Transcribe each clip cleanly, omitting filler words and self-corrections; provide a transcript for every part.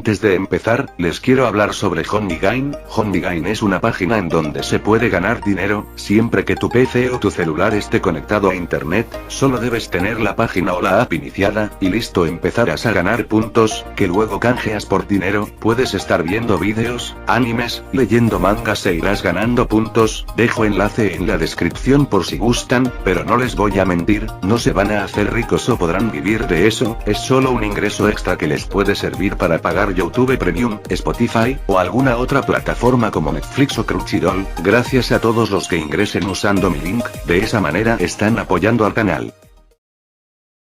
Antes de empezar, les quiero hablar sobre HoneyGain. HoneyGain es una página en donde se puede ganar dinero, siempre que tu PC o tu celular esté conectado a internet. Solo debes tener la página o la app iniciada, y listo, empezarás a ganar puntos, que luego canjeas por dinero. Puedes estar viendo vídeos, animes, leyendo mangas e irás ganando puntos. Dejo enlace en la descripción por si gustan, pero no les voy a mentir, no se van a hacer ricos o podrán vivir de eso, es solo un ingreso extra que les puede servir para pagar YouTube Premium, Spotify, o alguna otra plataforma como Netflix o Crunchyroll. Gracias a todos los que ingresen usando mi link, de esa manera están apoyando al canal.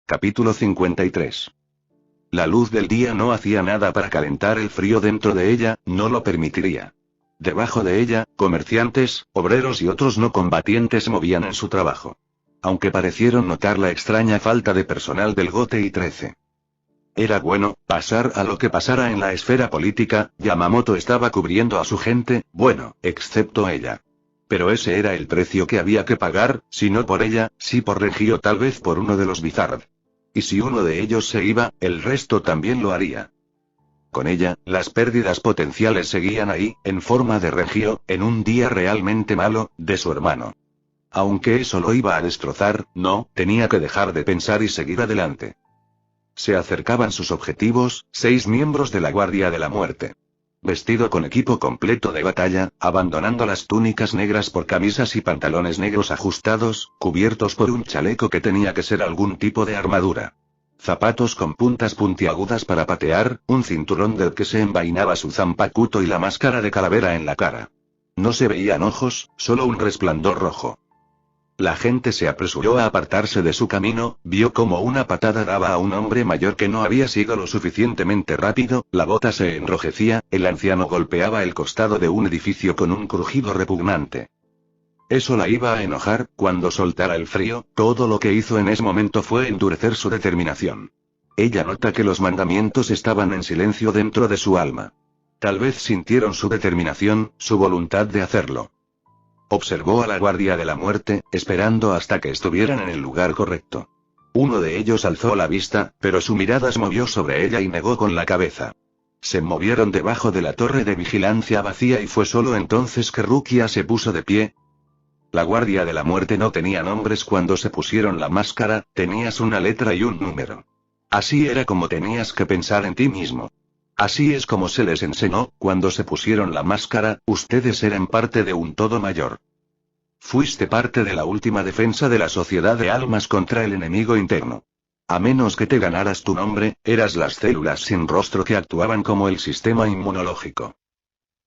Capítulo 53. La luz del día no hacía nada para calentar el frío dentro de ella, no lo permitiría. Debajo de ella, comerciantes, obreros y otros no combatientes movían en su trabajo. Aunque parecieron notar la extraña falta de personal del GOTEI 13. Era bueno, pasar a lo que pasara en la esfera política, Yamamoto estaba cubriendo a su gente, bueno, excepto ella. Pero ese era el precio que había que pagar, si no por ella, sí por Regio, tal vez por uno de los Bizarre. Y si uno de ellos se iba, el resto también lo haría. Con ella, las pérdidas potenciales seguían ahí, en forma de Regio, en un día realmente malo, de su hermano. Aunque eso lo iba a destrozar, no, tenía que dejar de pensar y seguir adelante. Se acercaban sus objetivos, 6 miembros de la Guardia de la Muerte. Vestido con equipo completo de batalla, abandonando las túnicas negras por camisas y pantalones negros ajustados, cubiertos por un chaleco que tenía que ser algún tipo de armadura. Zapatos con puntas puntiagudas para patear, un cinturón del que se envainaba su zanpakuto y la máscara de calavera en la cara. No se veían ojos, solo un resplandor rojo. La gente se apresuró a apartarse de su camino, vio como una patada daba a un hombre mayor que no había sido lo suficientemente rápido, la bota se enrojecía, el anciano golpeaba el costado de un edificio con un crujido repugnante. Eso la iba a enojar, cuando soltara el frío, todo lo que hizo en ese momento fue endurecer su determinación. Ella nota que los mandamientos estaban en silencio dentro de su alma. Tal vez sintieron su determinación, su voluntad de hacerlo. Observó a la Guardia de la Muerte, esperando hasta que estuvieran en el lugar correcto. Uno de ellos alzó la vista, pero su mirada se movió sobre ella y negó con la cabeza. Se movieron debajo de la torre de vigilancia vacía y fue solo entonces que Rukia se puso de pie. La Guardia de la Muerte no tenía nombres cuando se pusieron la máscara, tenías una letra y un número. Así era como tenías que pensar en ti mismo. Así es como se les enseñó, cuando se pusieron la máscara, ustedes eran parte de un todo mayor. Fuiste parte de la última defensa de la sociedad de almas contra el enemigo interno. A menos que te ganaras tu nombre, eras las células sin rostro que actuaban como el sistema inmunológico.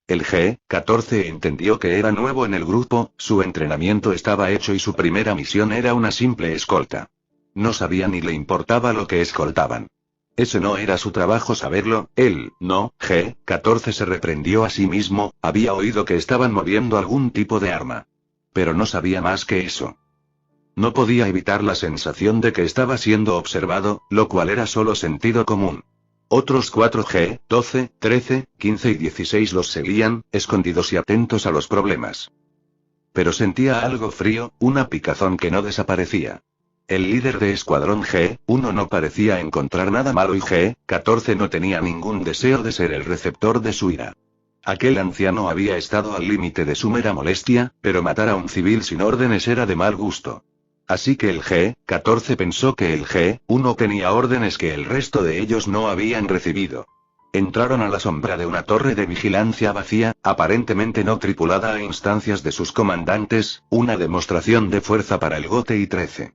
El G-14 entendió que era nuevo en el grupo, su entrenamiento estaba hecho y su primera misión era una simple escolta. No sabía ni le importaba lo que escoltaban. Ese no era su trabajo saberlo, él, no, G-14 se reprendió a sí mismo, había oído que estaban moviendo algún tipo de arma. Pero no sabía más que eso. No podía evitar la sensación de que estaba siendo observado, lo cual era solo sentido común. Otros 4 G-12, 13, 15 y 16 los seguían, escondidos y atentos a los problemas. Pero sentía algo frío, una picazón que no desaparecía. El líder de Escuadrón G-1 no parecía encontrar nada malo y G-14 no tenía ningún deseo de ser el receptor de su ira. Aquel anciano había estado al límite de su mera molestia, pero matar a un civil sin órdenes era de mal gusto. Así que el G-14 pensó que el G-1 tenía órdenes que el resto de ellos no habían recibido. Entraron a la sombra de una torre de vigilancia vacía, aparentemente no tripulada a instancias de sus comandantes, una demostración de fuerza para el GOTEI 13.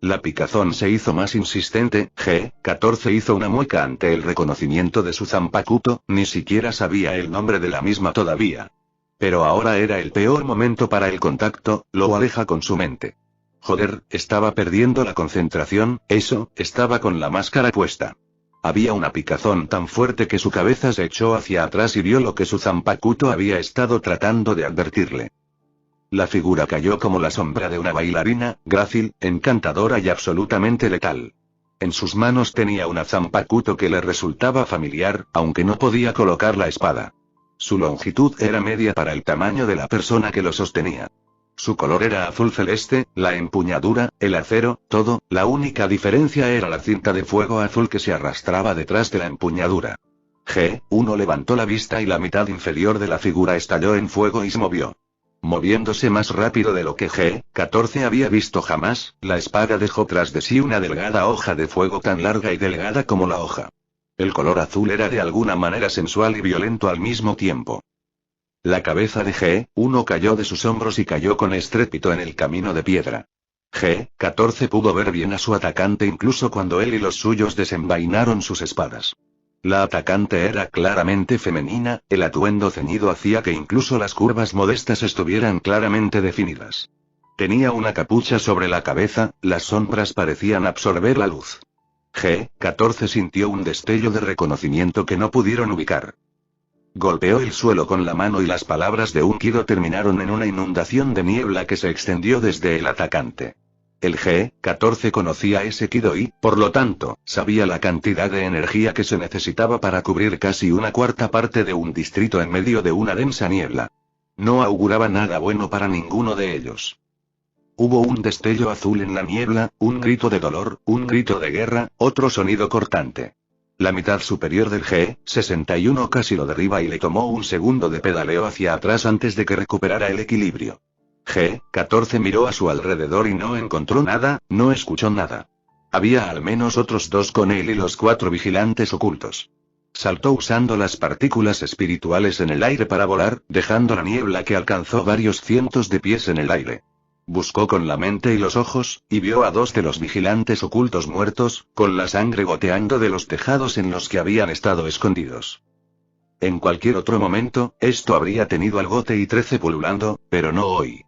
La picazón se hizo más insistente, G-14 hizo una mueca ante el reconocimiento de su zanpakuto, ni siquiera sabía el nombre de la misma todavía. Pero ahora era el peor momento para el contacto, lo aleja con su mente. Joder, estaba perdiendo la concentración, eso, estaba con la máscara puesta. Había una picazón tan fuerte que su cabeza se echó hacia atrás y vio lo que su zanpakuto había estado tratando de advertirle. La figura cayó como la sombra de una bailarina, grácil, encantadora y absolutamente letal. En sus manos tenía una zanpakuto que le resultaba familiar, aunque no podía colocar la espada. Su longitud era media para el tamaño de la persona que lo sostenía. Su color era azul celeste, la empuñadura, el acero, todo, la única diferencia era la cinta de fuego azul que se arrastraba detrás de la empuñadura. G1 levantó la vista y la mitad inferior de la figura estalló en fuego y se movió. Moviéndose más rápido de lo que G14 había visto jamás, la espada dejó tras de sí una delgada hoja de fuego tan larga y delgada como la hoja. El color azul era de alguna manera sensual y violento al mismo tiempo. La cabeza de G1 cayó de sus hombros y cayó con estrépito en el camino de piedra. G14 pudo ver bien a su atacante incluso cuando él y los suyos desenvainaron sus espadas. La atacante era claramente femenina, el atuendo ceñido hacía que incluso las curvas modestas estuvieran claramente definidas. Tenía una capucha sobre la cabeza, las sombras parecían absorber la luz. G14 sintió un destello de reconocimiento que no pudieron ubicar. Golpeó el suelo con la mano y las palabras de Unkido terminaron en una inundación de niebla que se extendió desde el atacante. El G14 conocía ese Kido y, por lo tanto, sabía la cantidad de energía que se necesitaba para cubrir casi una cuarta parte de un distrito en medio de una densa niebla. No auguraba nada bueno para ninguno de ellos. Hubo un destello azul en la niebla, un grito de dolor, un grito de guerra, otro sonido cortante. La mitad superior del G61 casi lo derriba y le tomó un segundo de pedaleo hacia atrás antes de que recuperara el equilibrio. G14 miró a su alrededor y no encontró nada, no escuchó nada. Había al menos otros dos con él y los 4 vigilantes ocultos. Saltó usando las partículas espirituales en el aire para volar, dejando la niebla que alcanzó varios cientos de pies en el aire. Buscó con la mente y los ojos, y vio a 2 de los vigilantes ocultos muertos, con la sangre goteando de los tejados en los que habían estado escondidos. En cualquier otro momento, esto habría tenido al Gote y 13 pululando, pero no hoy.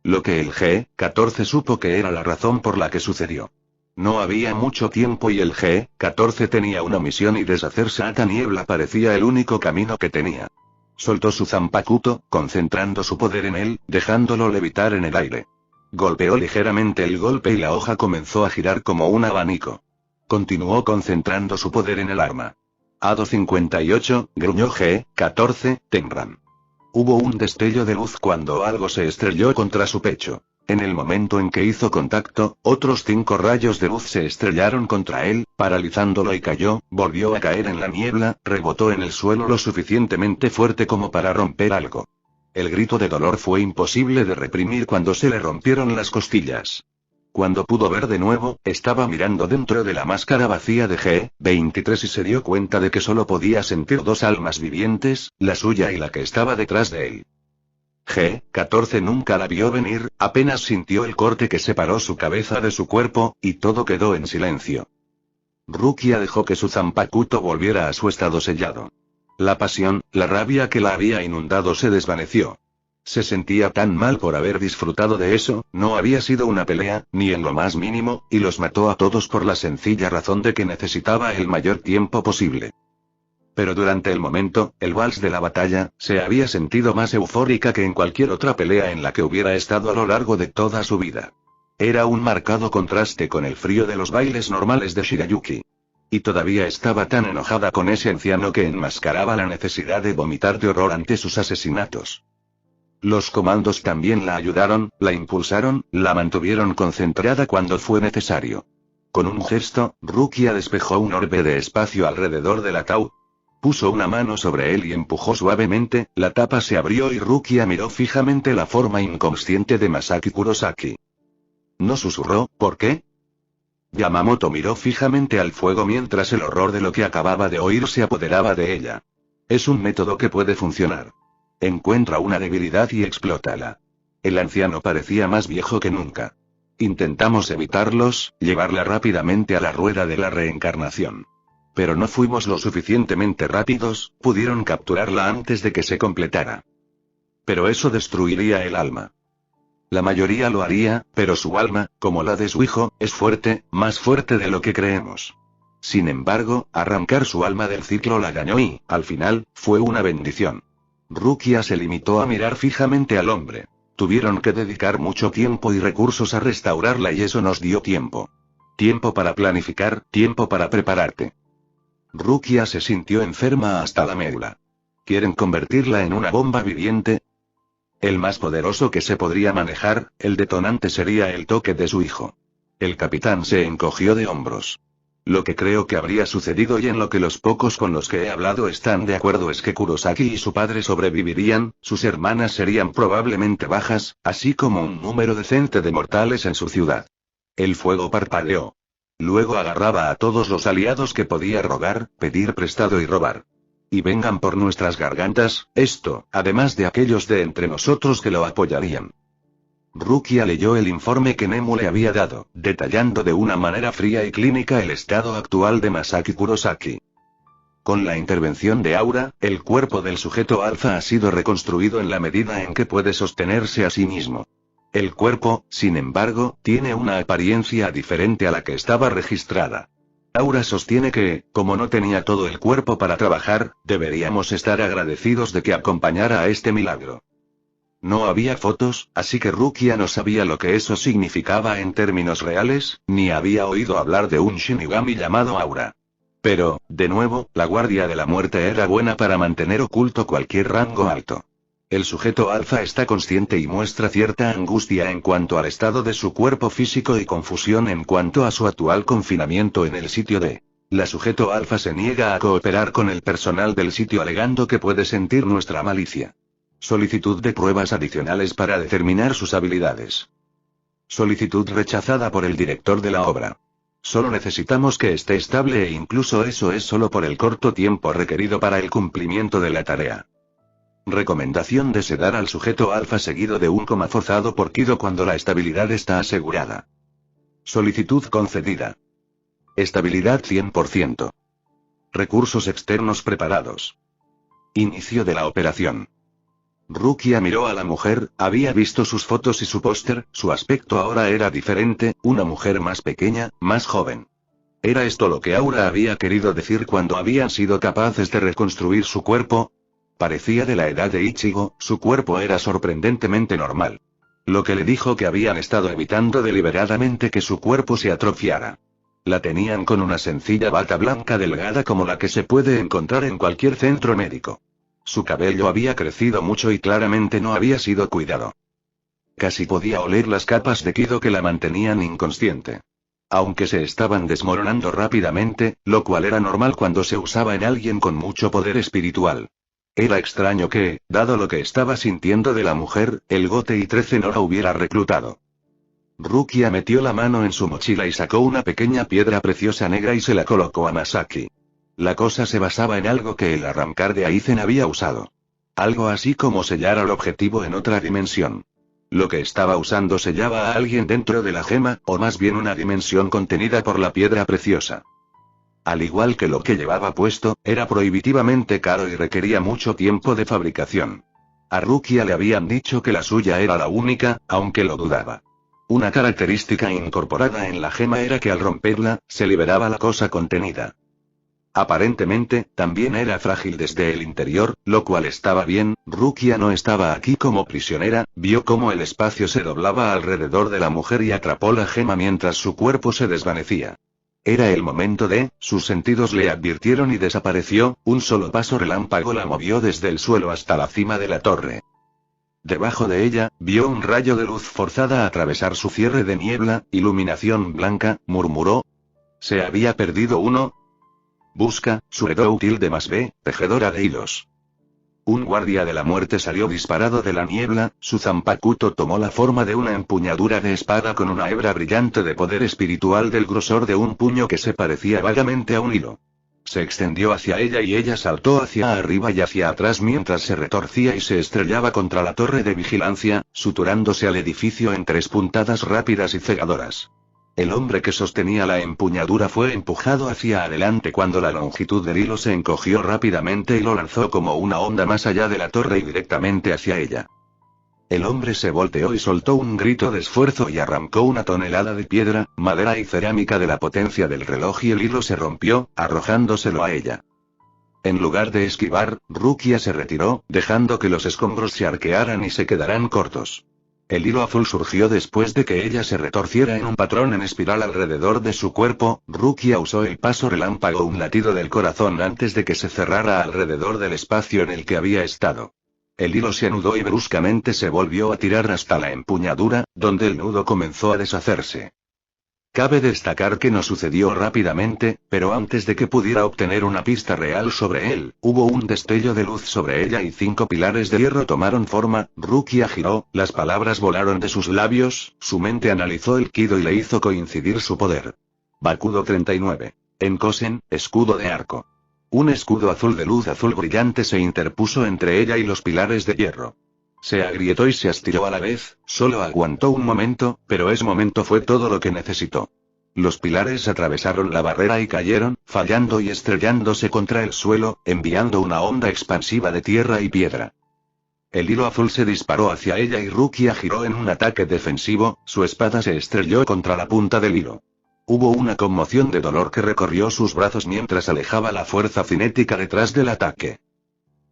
Lo que el G14 supo que era la razón por la que sucedió. No había mucho tiempo y el G14 tenía una misión y deshacerse a esta niebla parecía el único camino que tenía. Soltó su Zanpakuto, concentrando su poder en él, dejándolo levitar en el aire. Golpeó ligeramente el golpe y la hoja comenzó a girar como un abanico. Continuó concentrando su poder en el arma. Hado 58, gruñó G14, Tenran. Hubo un destello de luz cuando algo se estrelló contra su pecho. En el momento en que hizo contacto, otros 5 rayos de luz se estrellaron contra él, paralizándolo y cayó, volvió a caer en la niebla, rebotó en el suelo lo suficientemente fuerte como para romper algo. El grito de dolor fue imposible de reprimir cuando se le rompieron las costillas. Cuando pudo ver de nuevo, estaba mirando dentro de la máscara vacía de G23 y se dio cuenta de que solo podía sentir 2 almas vivientes, la suya y la que estaba detrás de él. G14 nunca la vio venir, apenas sintió el corte que separó su cabeza de su cuerpo, y todo quedó en silencio. Rukia dejó que su Zanpakuto volviera a su estado sellado. La pasión, la rabia que la había inundado se desvaneció. Se sentía tan mal por haber disfrutado de eso, no había sido una pelea, ni en lo más mínimo, y los mató a todos por la sencilla razón de que necesitaba el mayor tiempo posible. Pero durante el momento, el vals de la batalla, se había sentido más eufórica que en cualquier otra pelea en la que hubiera estado a lo largo de toda su vida. Era un marcado contraste con el frío de los bailes normales de Shirayuki. Y todavía estaba tan enojada con ese anciano que enmascaraba la necesidad de vomitar de horror ante sus asesinatos. Los comandos también la ayudaron, la impulsaron, la mantuvieron concentrada cuando fue necesario. Con un gesto, Rukia despejó un orbe de espacio alrededor del ataúd. Puso una mano sobre él y empujó suavemente, la tapa se abrió y Rukia miró fijamente la forma inconsciente de Masaki Kurosaki. No susurró, ¿por qué? Yamamoto miró fijamente al fuego mientras el horror de lo que acababa de oír se apoderaba de ella. Es un método que puede funcionar. Encuentra una debilidad y explótala. El anciano parecía más viejo que nunca. Intentamos evitarlos, llevarla rápidamente a la rueda de la reencarnación. Pero no fuimos lo suficientemente rápidos, pudieron capturarla antes de que se completara. Pero eso destruiría el alma. La mayoría lo haría, pero su alma, como la de su hijo, es fuerte, más fuerte de lo que creemos. Sin embargo, arrancar su alma del ciclo la dañó y, al final, fue una bendición. Rukia se limitó a mirar fijamente al hombre. Tuvieron que dedicar mucho tiempo y recursos a restaurarla y eso nos dio tiempo. Tiempo para planificar, tiempo para prepararte. Rukia se sintió enferma hasta la médula. ¿Quieren convertirla en una bomba viviente? El más poderoso que se podría manejar, el detonante sería el toque de su hijo. El capitán se encogió de hombros. Lo que creo que habría sucedido y en lo que los pocos con los que he hablado están de acuerdo es que Kurosaki y su padre sobrevivirían, sus hermanas serían probablemente bajas, así como un número decente de mortales en su ciudad. El fuego parpadeó. Luego agarraba a todos los aliados que podía rogar, pedir prestado y robar. Y vengan por nuestras gargantas, esto, además de aquellos de entre nosotros que lo apoyarían. Rukia leyó el informe que Nemu le había dado, detallando de una manera fría y clínica el estado actual de Masaki Kurosaki. Con la intervención de Aura, el cuerpo del sujeto alfa ha sido reconstruido en la medida en que puede sostenerse a sí mismo. El cuerpo, sin embargo, tiene una apariencia diferente a la que estaba registrada. Aura sostiene que, como no tenía todo el cuerpo para trabajar, deberíamos estar agradecidos de que acompañara a este milagro. No había fotos, así que Rukia no sabía lo que eso significaba en términos reales, ni había oído hablar de un Shinigami llamado Aura. Pero, de nuevo, la Guardia de la Muerte era buena para mantener oculto cualquier rango alto. El sujeto alfa está consciente y muestra cierta angustia en cuanto al estado de su cuerpo físico y confusión en cuanto a su actual confinamiento en el sitio D. La sujeto alfa se niega a cooperar con el personal del sitio alegando que puede sentir nuestra malicia. Solicitud de pruebas adicionales para determinar sus habilidades. Solicitud rechazada por el director de la obra. Solo necesitamos que esté estable e incluso eso es solo por el corto tiempo requerido para el cumplimiento de la tarea. Recomendación de sedar al sujeto alfa seguido de un coma forzado por Kido cuando la estabilidad está asegurada. Solicitud concedida. Estabilidad 100%. Recursos externos preparados. Inicio de la operación. Rukia miró a la mujer, había visto sus fotos y su póster, su aspecto ahora era diferente, una mujer más pequeña, más joven. ¿Era esto lo que Aura había querido decir cuando habían sido capaces de reconstruir su cuerpo? Parecía de la edad de Ichigo, su cuerpo era sorprendentemente normal. Lo que le dijo que habían estado evitando deliberadamente que su cuerpo se atrofiara. La tenían con una sencilla bata blanca delgada como la que se puede encontrar en cualquier centro médico. Su cabello había crecido mucho y claramente no había sido cuidado. Casi podía oler las capas de Kido que la mantenían inconsciente. Aunque se estaban desmoronando rápidamente, lo cual era normal cuando se usaba en alguien con mucho poder espiritual. Era extraño que, dado lo que estaba sintiendo de la mujer, el Gotei 13 no la hubiera reclutado. Rukia metió la mano en su mochila y sacó una pequeña piedra preciosa negra y se la colocó a Masaki. La cosa se basaba en algo que el arrancar de Aizen había usado. Algo así como sellar al objetivo en otra dimensión. Lo que estaba usando sellaba a alguien dentro de la gema, o más bien una dimensión contenida por la piedra preciosa. Al igual que lo que llevaba puesto, era prohibitivamente caro y requería mucho tiempo de fabricación. A Rukia le habían dicho que la suya era la única, aunque lo dudaba. Una característica incorporada en la gema era que al romperla, se liberaba la cosa contenida. Aparentemente, también era frágil desde el interior, lo cual estaba bien. Rukia no estaba aquí como prisionera, vio cómo el espacio se doblaba alrededor de la mujer y atrapó la gema mientras su cuerpo se desvanecía. Era el momento de, sus sentidos le advirtieron y desapareció, un solo paso relámpago la movió desde el suelo hasta la cima de la torre. Debajo de ella, vio un rayo de luz forzada atravesar su cierre de niebla, iluminación blanca, murmuró. ¿Se había perdido uno? Busca, suedo útil de más B, tejedora de hilos. Un guardia de la muerte salió disparado de la niebla, su zanpakuto tomó la forma de una empuñadura de espada con una hebra brillante de poder espiritual del grosor de un puño que se parecía vagamente a un hilo. Se extendió hacia ella y ella saltó hacia arriba y hacia atrás mientras se retorcía y se estrellaba contra la torre de vigilancia, suturándose al edificio en tres puntadas rápidas y cegadoras. El hombre que sostenía la empuñadura fue empujado hacia adelante cuando la longitud del hilo se encogió rápidamente y lo lanzó como una onda más allá de la torre y directamente hacia ella. El hombre se volteó y soltó un grito de esfuerzo y arrancó una tonelada de piedra, madera y cerámica de la potencia del reloj y el hilo se rompió, arrojándoselo a ella. En lugar de esquivar, Rukia se retiró, dejando que los escombros se arquearan y se quedaran cortos. El hilo azul surgió después de que ella se retorciera en un patrón en espiral alrededor de su cuerpo. Rukia usó el paso relámpago, un latido del corazón antes de que se cerrara alrededor del espacio en el que había estado. El hilo se anudó y bruscamente se volvió a tirar hasta la empuñadura, donde el nudo comenzó a deshacerse. Cabe destacar que no sucedió rápidamente, pero antes de que pudiera obtener una pista real sobre él, hubo un destello de luz sobre ella y 5 pilares de hierro tomaron forma. Rukia giró, las palabras volaron de sus labios, su mente analizó el Kido y le hizo coincidir su poder. Bakudo 39. Enkosen, escudo de arco. Un escudo azul de luz azul brillante se interpuso entre ella y los pilares de hierro. Se agrietó y se astiló a la vez, solo aguantó un momento, pero ese momento fue todo lo que necesitó. Los pilares atravesaron la barrera y cayeron, fallando y estrellándose contra el suelo, enviando una onda expansiva de tierra y piedra. El hilo azul se disparó hacia ella y Rukia giró en un ataque defensivo, su espada se estrelló contra la punta del hilo. Hubo una conmoción de dolor que recorrió sus brazos mientras alejaba la fuerza cinética detrás del ataque.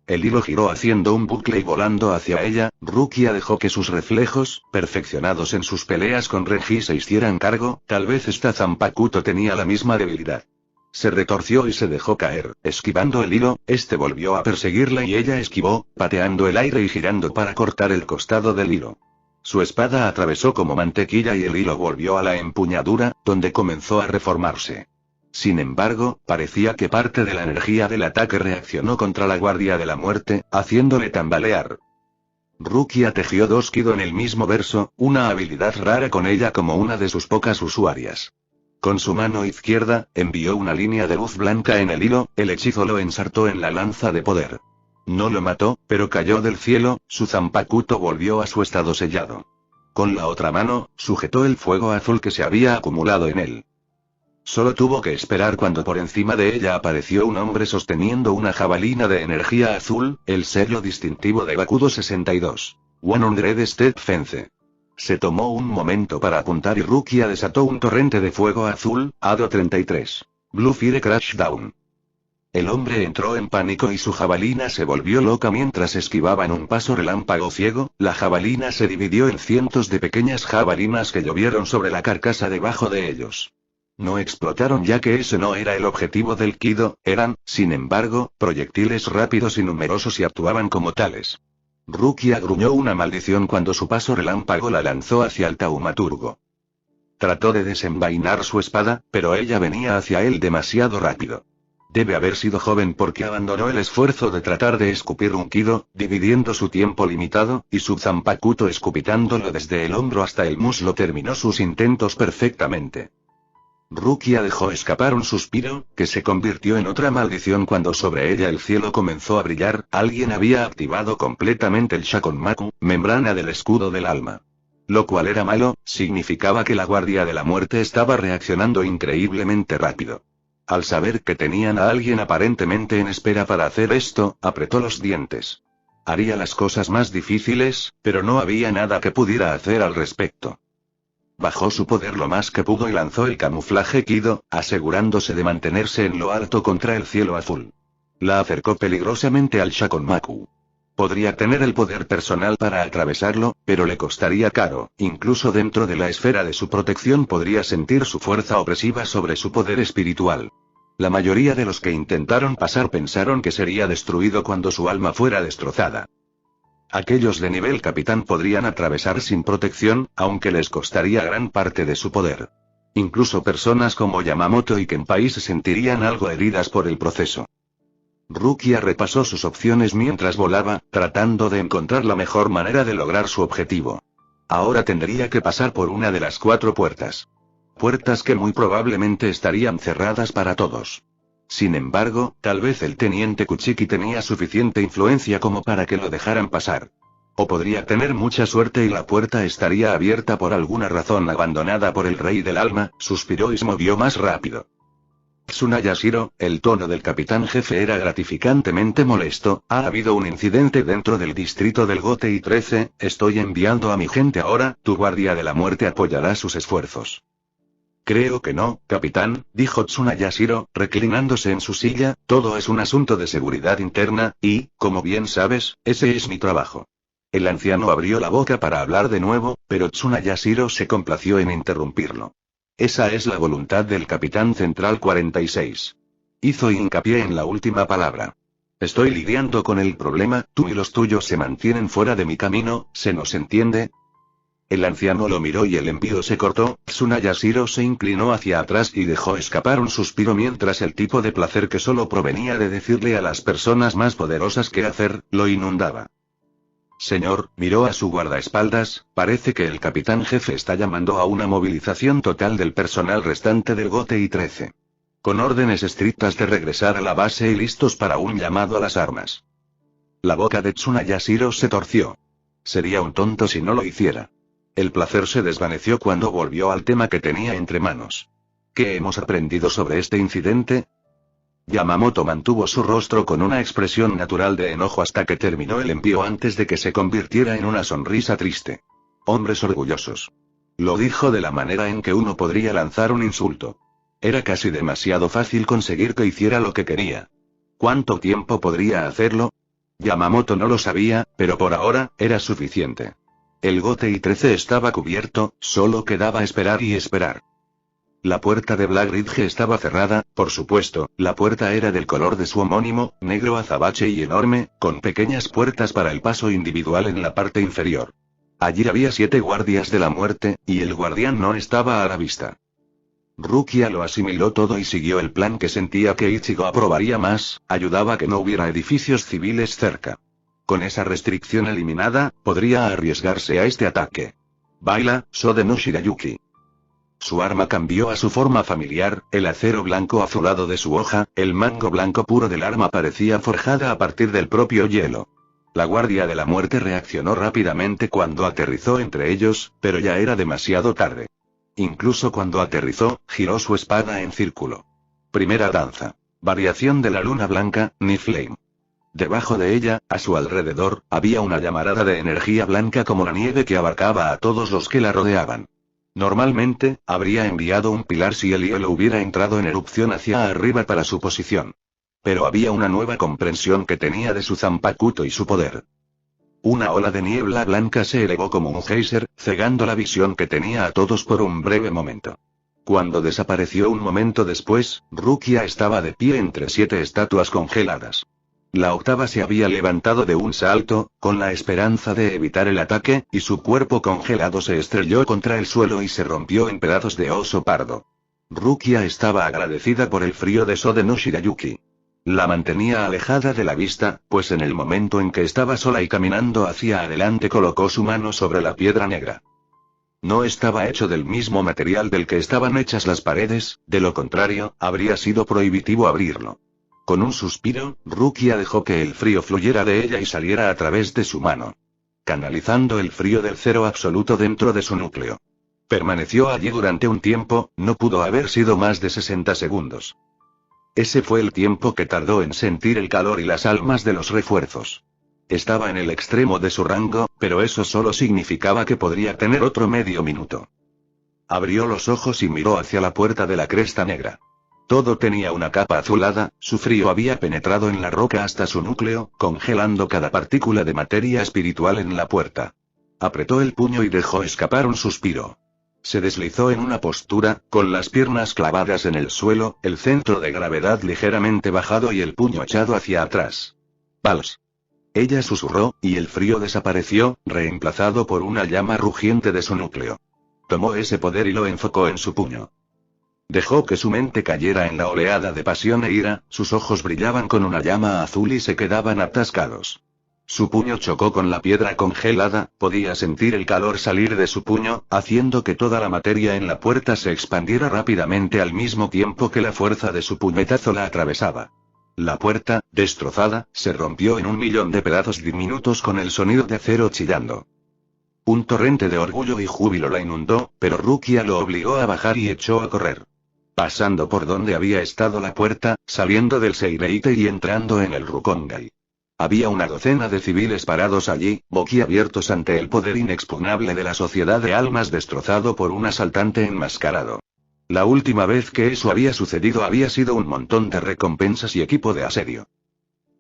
El hilo giró haciendo un bucle y volando hacia ella. Rukia dejó que sus reflejos, perfeccionados en sus peleas con Renji, se hicieran cargo. Tal vez esta Zanpakuto tenía la misma debilidad. Se retorció y se dejó caer, esquivando el hilo. Este volvió a perseguirla y ella esquivó, pateando el aire y girando para cortar el costado del hilo. Su espada atravesó como mantequilla y el hilo volvió a la empuñadura, donde comenzó a reformarse. Sin embargo, parecía que parte de la energía del ataque reaccionó contra la Guardia de la Muerte, haciéndole tambalear. Rukia tejió 2 Kido en el mismo verso, una habilidad rara con ella como una de sus pocas usuarias. Con su mano izquierda, envió una línea de luz blanca en el hilo, el hechizo lo ensartó en la lanza de poder. No lo mató, pero cayó del cielo, su Zanpakuto volvió a su estado sellado. Con la otra mano, sujetó el fuego azul que se había acumulado en él. Solo tuvo que esperar cuando por encima de ella apareció un hombre sosteniendo una jabalina de energía azul, el sello distintivo de Bakudo 62. 100 Step Fence. Se tomó un momento para apuntar y Rukia desató un torrente de fuego azul, Ado 33. Blue Fire Crashdown. El hombre entró en pánico y su jabalina se volvió loca mientras esquivaba en un paso relámpago ciego. La jabalina se dividió en cientos de pequeñas jabalinas que llovieron sobre la carcasa debajo de ellos. No explotaron ya que ese no era el objetivo del Kido, eran, sin embargo, proyectiles rápidos y numerosos y actuaban como tales. Rukia gruñó una maldición cuando su paso relámpago la lanzó hacia el taumaturgo. Trató de desenvainar su espada, pero ella venía hacia él demasiado rápido. Debe haber sido joven porque abandonó el esfuerzo de tratar de escupir un Kido, dividiendo su tiempo limitado, y su Zanpakuto escupitándolo desde el hombro hasta el muslo terminó sus intentos perfectamente. Rukia dejó escapar un suspiro, que se convirtió en otra maldición cuando sobre ella el cielo comenzó a brillar. Alguien había activado completamente el Shakonmaku, membrana del escudo del alma. Lo cual era malo, significaba que la Guardia de la Muerte estaba reaccionando increíblemente rápido. Al saber que tenían a alguien aparentemente en espera para hacer esto, apretó los dientes. Haría las cosas más difíciles, pero no había nada que pudiera hacer al respecto. Bajó su poder lo más que pudo y lanzó el camuflaje Kido, asegurándose de mantenerse en lo alto contra el cielo azul. La acercó peligrosamente al Shakonmaku. Podría tener el poder personal para atravesarlo, pero le costaría caro. Incluso dentro de la esfera de su protección podría sentir su fuerza opresiva sobre su poder espiritual. La mayoría de los que intentaron pasar pensaron que sería destruido cuando su alma fuera destrozada. Aquellos de nivel capitán podrían atravesar sin protección, aunque les costaría gran parte de su poder. Incluso personas como Yamamoto y Kenpai se sentirían algo heridas por el proceso. Rukia repasó sus opciones mientras volaba, tratando de encontrar la mejor manera de lograr su objetivo. Ahora tendría que pasar por una de las 4 puertas. Puertas que muy probablemente estarían cerradas para todos. Sin embargo, tal vez el teniente Kuchiki tenía suficiente influencia como para que lo dejaran pasar. O podría tener mucha suerte y la puerta estaría abierta por alguna razón abandonada por el rey del alma. Suspiró y se movió más rápido. Tsunayashiro, el tono del capitán jefe era gratificantemente molesto. Ha habido un incidente dentro del distrito del Gotei 13, estoy enviando a mi gente ahora, tu Guardia de la Muerte apoyará sus esfuerzos. Creo que no, capitán, dijo Tsunayashiro, reclinándose en su silla, todo es un asunto de seguridad interna, y, como bien sabes, ese es mi trabajo. El anciano abrió la boca para hablar de nuevo, pero Tsunayashiro se complació en interrumpirlo. Esa es la voluntad del capitán central 46. Hizo hincapié en la última palabra. Estoy lidiando con el problema, tú y los tuyos se mantienen fuera de mi camino, ¿se nos entiende? El anciano lo miró y el envío se cortó. Tsunaya Shiro se inclinó hacia atrás y dejó escapar un suspiro mientras el tipo de placer que solo provenía de decirle a las personas más poderosas qué hacer, lo inundaba. Señor, miró a su guardaespaldas, parece que el capitán jefe está llamando a una movilización total del personal restante del GOTEI 13. Con órdenes estrictas de regresar a la base y listos para un llamado a las armas. La boca de Tsunaya Shiro se torció. Sería un tonto si no lo hiciera. El placer se desvaneció cuando volvió al tema que tenía entre manos. ¿Qué hemos aprendido sobre este incidente? Yamamoto mantuvo su rostro con una expresión natural de enojo hasta que terminó el envío antes de que se convirtiera en una sonrisa triste. Hombres orgullosos. Lo dijo de la manera en que uno podría lanzar un insulto. Era casi demasiado fácil conseguir que hiciera lo que quería. ¿Cuánto tiempo podría hacerlo? Yamamoto no lo sabía, pero por ahora, era suficiente. El GOTEI 13 estaba cubierto, solo quedaba esperar y esperar. La puerta de Black Ridge estaba cerrada, por supuesto, la puerta era del color de su homónimo, negro azabache y enorme, con pequeñas puertas para el paso individual en la parte inferior. Allí había 7 guardias de la muerte, y el guardián no estaba a la vista. Rukia lo asimiló todo y siguió el plan que sentía que Ichigo aprobaría más, ayudaba a que no hubiera edificios civiles cerca. Con esa restricción eliminada, podría arriesgarse a este ataque. Baila, Sode no Shirayuki. Su arma cambió a su forma familiar, el acero blanco azulado de su hoja, el mango blanco puro del arma parecía forjada a partir del propio hielo. La guardia de la muerte reaccionó rápidamente cuando aterrizó entre ellos, pero ya era demasiado tarde. Incluso cuando aterrizó, giró su espada en círculo. Primera danza. Variación de la luna blanca, Niflame. Debajo de ella, a su alrededor, había una llamarada de energía blanca como la nieve que abarcaba a todos los que la rodeaban. Normalmente, habría enviado un pilar si el hielo hubiera entrado en erupción hacia arriba para su posición. Pero había una nueva comprensión que tenía de su Zanpakuto y su poder. Una ola de niebla blanca se elevó como un geyser, cegando la visión que tenía a todos por un breve momento. Cuando desapareció un momento después, Rukia estaba de pie entre 7 estatuas congeladas. La octava se había levantado de un salto, con la esperanza de evitar el ataque, y su cuerpo congelado se estrelló contra el suelo y se rompió en pedazos de oso pardo. Rukia estaba agradecida por el frío de Sode no Shirayuki. La mantenía alejada de la vista, pues en el momento en que estaba sola y caminando hacia adelante colocó su mano sobre la piedra negra. No estaba hecho del mismo material del que estaban hechas las paredes, de lo contrario, habría sido prohibitivo abrirlo. Con un suspiro, Rukia dejó que el frío fluyera de ella y saliera a través de su mano. Canalizando el frío del cero absoluto dentro de su núcleo. Permaneció allí durante un tiempo, no pudo haber sido más de 60 segundos. Ese fue el tiempo que tardó en sentir el calor y las almas de los refuerzos. Estaba en el extremo de su rango, pero eso solo significaba que podría tener otro medio minuto. Abrió los ojos y miró hacia la puerta de la cresta negra. Todo tenía una capa azulada, su frío había penetrado en la roca hasta su núcleo, congelando cada partícula de materia espiritual en la puerta. Apretó el puño y dejó escapar un suspiro. Se deslizó en una postura, con las piernas clavadas en el suelo, el centro de gravedad ligeramente bajado y el puño echado hacia atrás. ¡Pals! Ella susurró, y el frío desapareció, reemplazado por una llama rugiente de su núcleo. Tomó ese poder y lo enfocó en su puño. Dejó que su mente cayera en la oleada de pasión e ira, sus ojos brillaban con una llama azul y se quedaban atascados. Su puño chocó con la piedra congelada, podía sentir el calor salir de su puño, haciendo que toda la materia en la puerta se expandiera rápidamente al mismo tiempo que la fuerza de su puñetazo la atravesaba. La puerta, destrozada, se rompió en 1.000.000 de pedazos diminutos con el sonido de acero chillando. Un torrente de orgullo y júbilo la inundó, pero Rukia lo obligó a bajar y echó a correr. Pasando por donde había estado la puerta, saliendo del Seireite y entrando en el Rukongai. Había una docena de civiles parados allí, boquiabiertos ante el poder inexpugnable de la sociedad de almas destrozado por un asaltante enmascarado. La última vez que eso había sucedido había sido un montón de recompensas y equipo de asedio.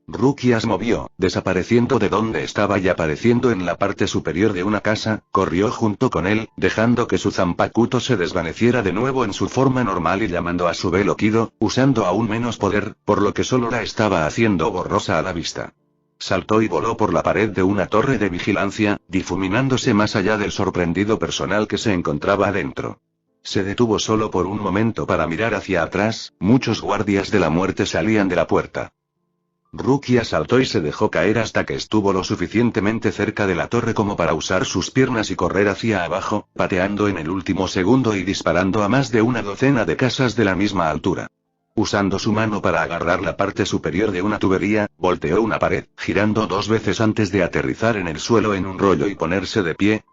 Rukia se movió, desapareciendo de donde estaba y apareciendo en la parte superior de una casa, corrió junto con él, dejando que su Zanpakuto se desvaneciera de nuevo en su forma normal y llamando a su velo Kido, usando aún menos poder, por lo que solo la estaba haciendo borrosa a la vista. saltó y voló por la pared de una torre de vigilancia, difuminándose más allá del sorprendido personal que se encontraba adentro. Se detuvo solo por un momento para mirar hacia atrás, muchos guardias de la muerte salían de la puerta. Rukia saltó y se dejó caer hasta que estuvo lo suficientemente cerca de la torre como para usar sus piernas y correr hacia abajo, pateando en el último segundo y disparando a más de una docena de casas de la misma altura. Usando su mano para agarrar la parte superior de una tubería, volteó una pared, girando 2 veces antes de aterrizar en el suelo en un rollo y ponerse de pie.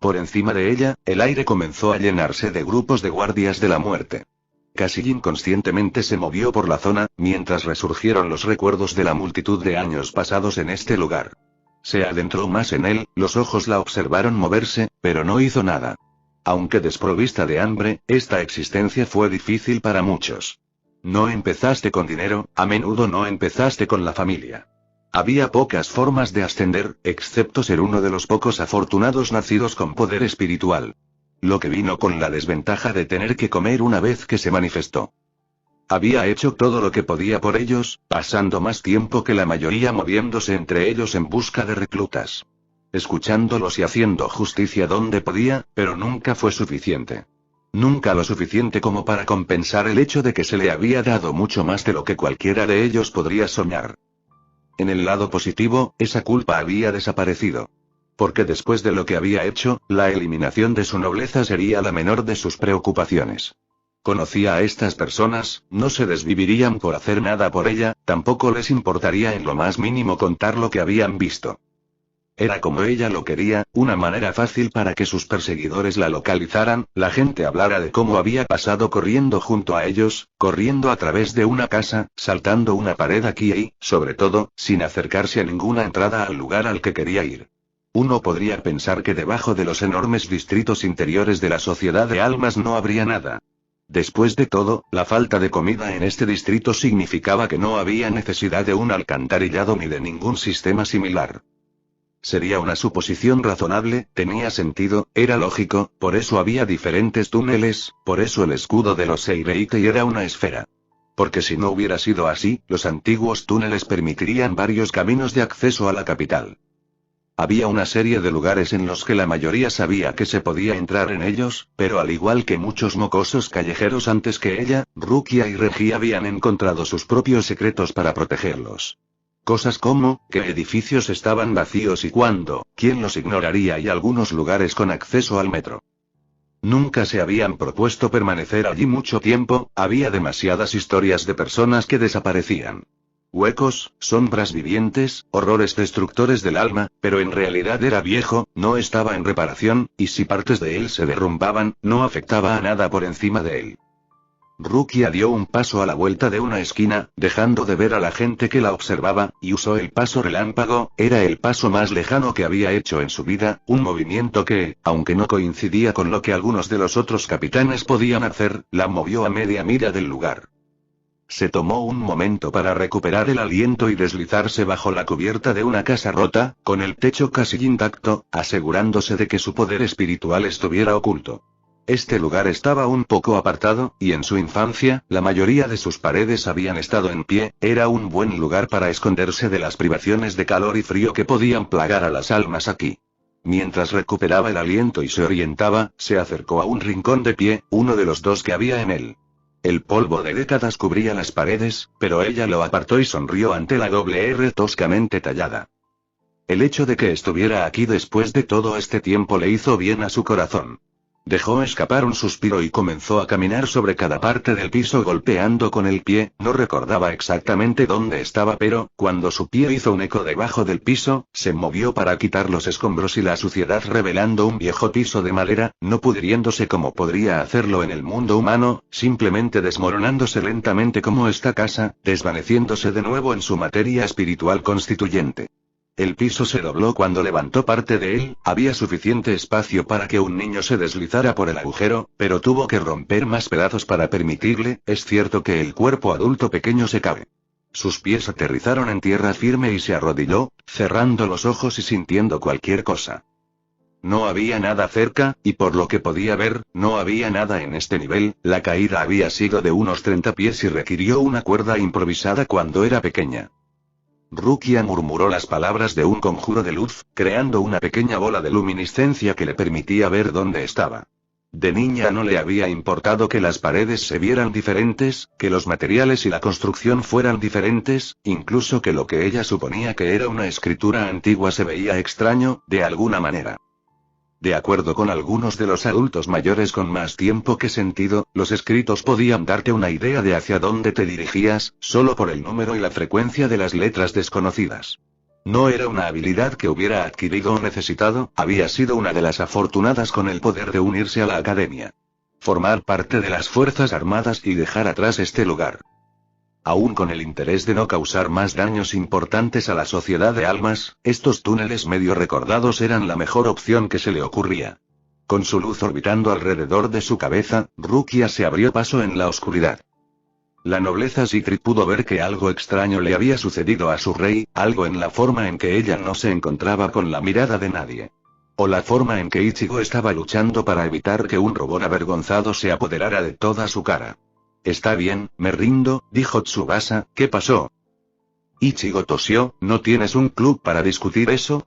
Por encima de ella, el aire comenzó a llenarse de grupos de guardias de la muerte. Casi inconscientemente se movió por la zona, mientras resurgieron los recuerdos de la multitud de años pasados en este lugar. Se adentró más en él, los ojos la observaron moverse, pero no hizo nada. Aunque desprovista de hambre, esta existencia fue difícil para muchos. No empezaste con dinero, a menudo no empezaste con la familia. Había pocas formas de ascender, excepto ser uno de los pocos afortunados nacidos con poder espiritual. Lo que vino con la desventaja de tener que comer una vez que se manifestó. Había hecho todo lo que podía por ellos, pasando más tiempo que la mayoría moviéndose entre ellos en busca de reclutas. Escuchándolos y haciendo justicia donde podía, pero nunca fue suficiente. Nunca lo suficiente como para compensar el hecho de que se le había dado mucho más de lo que cualquiera de ellos podría soñar. En el lado positivo, esa culpa había desaparecido. Porque después de lo que había hecho, la eliminación de su nobleza sería la menor de sus preocupaciones. Conocía a estas personas, no se desvivirían por hacer nada por ella, tampoco les importaría en lo más mínimo contar lo que habían visto. Era como ella lo quería, una manera fácil para que sus perseguidores la localizaran, la gente hablara de cómo había pasado corriendo junto a ellos, corriendo a través de una casa, saltando una pared aquí y, sobre todo, sin acercarse a ninguna entrada al lugar al que quería ir. Uno podría pensar que debajo de los enormes distritos interiores de la sociedad de almas no habría nada. Después de todo, la falta de comida en este distrito significaba que no había necesidad de un alcantarillado ni de ningún sistema similar. Sería una suposición razonable, tenía sentido, era lógico, por eso había diferentes túneles, por eso el escudo de los Seireitei era una esfera. Porque si no hubiera sido así, los antiguos túneles permitirían varios caminos de acceso a la capital. Había una serie de lugares en los que la mayoría sabía que se podía entrar en ellos, pero al igual que muchos mocosos callejeros antes que ella, Rukia y Regi habían encontrado sus propios secretos para protegerlos. Cosas como, qué edificios estaban vacíos y cuándo, quién los ignoraría y algunos lugares con acceso al metro. Nunca se habían propuesto permanecer allí mucho tiempo, había demasiadas historias de personas que desaparecían. Huecos, sombras vivientes, horrores destructores del alma, pero en realidad era viejo, no estaba en reparación, y si partes de él se derrumbaban, no afectaba a nada por encima de él. Rukia dio un paso a la vuelta de una esquina, dejando de ver a la gente que la observaba, y usó el paso relámpago, era el paso más lejano que había hecho en su vida, un movimiento que, aunque no coincidía con lo que algunos de los otros capitanes podían hacer, la movió a media milla del lugar. Se tomó un momento para recuperar el aliento y deslizarse bajo la cubierta de una casa rota, con el techo casi intacto, asegurándose de que su poder espiritual estuviera oculto. Este lugar estaba un poco apartado, y en su infancia, la mayoría de sus paredes habían estado en pie, era un buen lugar para esconderse de las privaciones de calor y frío que podían plagar a las almas aquí. Mientras recuperaba el aliento y se orientaba, se acercó a un rincón de pie, uno de los dos que había en él. El polvo de décadas cubría las paredes, pero ella lo apartó y sonrió ante la doble R toscamente tallada. El hecho de que estuviera aquí después de todo este tiempo le hizo bien a su corazón. Dejó escapar un suspiro y comenzó a caminar sobre cada parte del piso golpeando con el pie, no recordaba exactamente dónde estaba pero, cuando su pie hizo un eco debajo del piso, se movió para quitar los escombros y la suciedad revelando un viejo piso de madera, no pudriéndose como podría hacerlo en el mundo humano, simplemente desmoronándose lentamente como esta casa, desvaneciéndose de nuevo en su materia espiritual constituyente. El piso se dobló cuando levantó parte de él, había suficiente espacio para que un niño se deslizara por el agujero, pero tuvo que romper más pedazos para permitirle, es cierto que el cuerpo adulto pequeño se cabe. Sus pies aterrizaron en tierra firme y se arrodilló, cerrando los ojos y sintiendo cualquier cosa. No había nada cerca, y por lo que podía ver, no había nada en este nivel, la caída había sido de unos 30 pies y requirió una cuerda improvisada cuando era pequeña. Rukia murmuró las palabras de un conjuro de luz, creando una pequeña bola de luminiscencia que le permitía ver dónde estaba. De niña no le había importado que las paredes se vieran diferentes, que los materiales y la construcción fueran diferentes, incluso que lo que ella suponía que era una escritura antigua se veía extraño, de alguna manera. De acuerdo con algunos de los adultos mayores con más tiempo que sentido, los escritos podían darte una idea de hacia dónde te dirigías, solo por el número y la frecuencia de las letras desconocidas. No era una habilidad que hubiera adquirido o necesitado, había sido una de las afortunadas con el poder de unirse a la academia. Formar parte de las Fuerzas Armadas y dejar atrás este lugar. Aún con el interés de no causar más daños importantes a la sociedad de almas, estos túneles medio recordados eran la mejor opción que se le ocurría. Con su luz orbitando alrededor de su cabeza, Rukia se abrió paso en la oscuridad. La nobleza Sitri pudo ver que algo extraño le había sucedido a su rey, algo en la forma en que ella no se encontraba con la mirada de nadie. O la forma en que Ichigo estaba luchando para evitar que un rubor avergonzado se apoderara de toda su cara. Está bien, me rindo, dijo Tsubasa, ¿qué pasó? Ichigo tosió, ¿no tienes un club para discutir eso?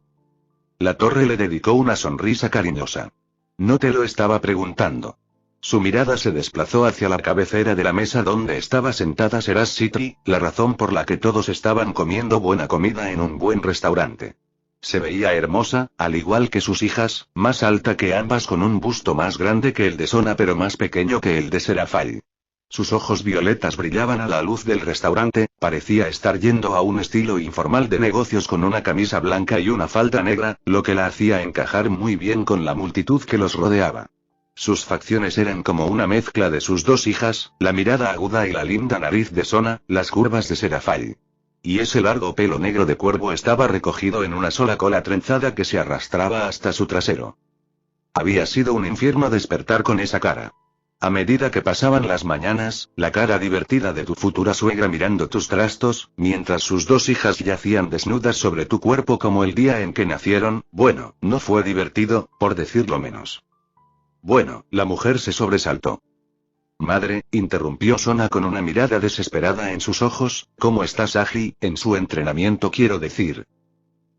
La torre le dedicó una sonrisa cariñosa. No te lo estaba preguntando. Su mirada se desplazó hacia la cabecera de la mesa donde estaba sentada Seras Sitri, la razón por la que todos estaban comiendo buena comida en un buen restaurante. Se veía hermosa, al igual que sus hijas, más alta que ambas con un busto más grande que el de Sona pero más pequeño que el de Serafall. Sus ojos violetas brillaban a la luz del restaurante, parecía estar yendo a un estilo informal de negocios con una camisa blanca y una falda negra, lo que la hacía encajar muy bien con la multitud que los rodeaba. Sus facciones eran como una mezcla de sus dos hijas, la mirada aguda y la linda nariz de Sona, las curvas de Serafall. Y ese largo pelo negro de cuervo estaba recogido en una sola cola trenzada que se arrastraba hasta su trasero. Había sido un infierno despertar con esa cara. A medida que pasaban las mañanas, la cara divertida de tu futura suegra mirando tus trastos, mientras sus dos hijas yacían desnudas sobre tu cuerpo como el día en que nacieron, bueno, no fue divertido, por decirlo menos. Bueno, la mujer se sobresaltó. Madre, interrumpió Sona con una mirada desesperada en sus ojos, ¿cómo estás Agi? En su entrenamiento quiero decir.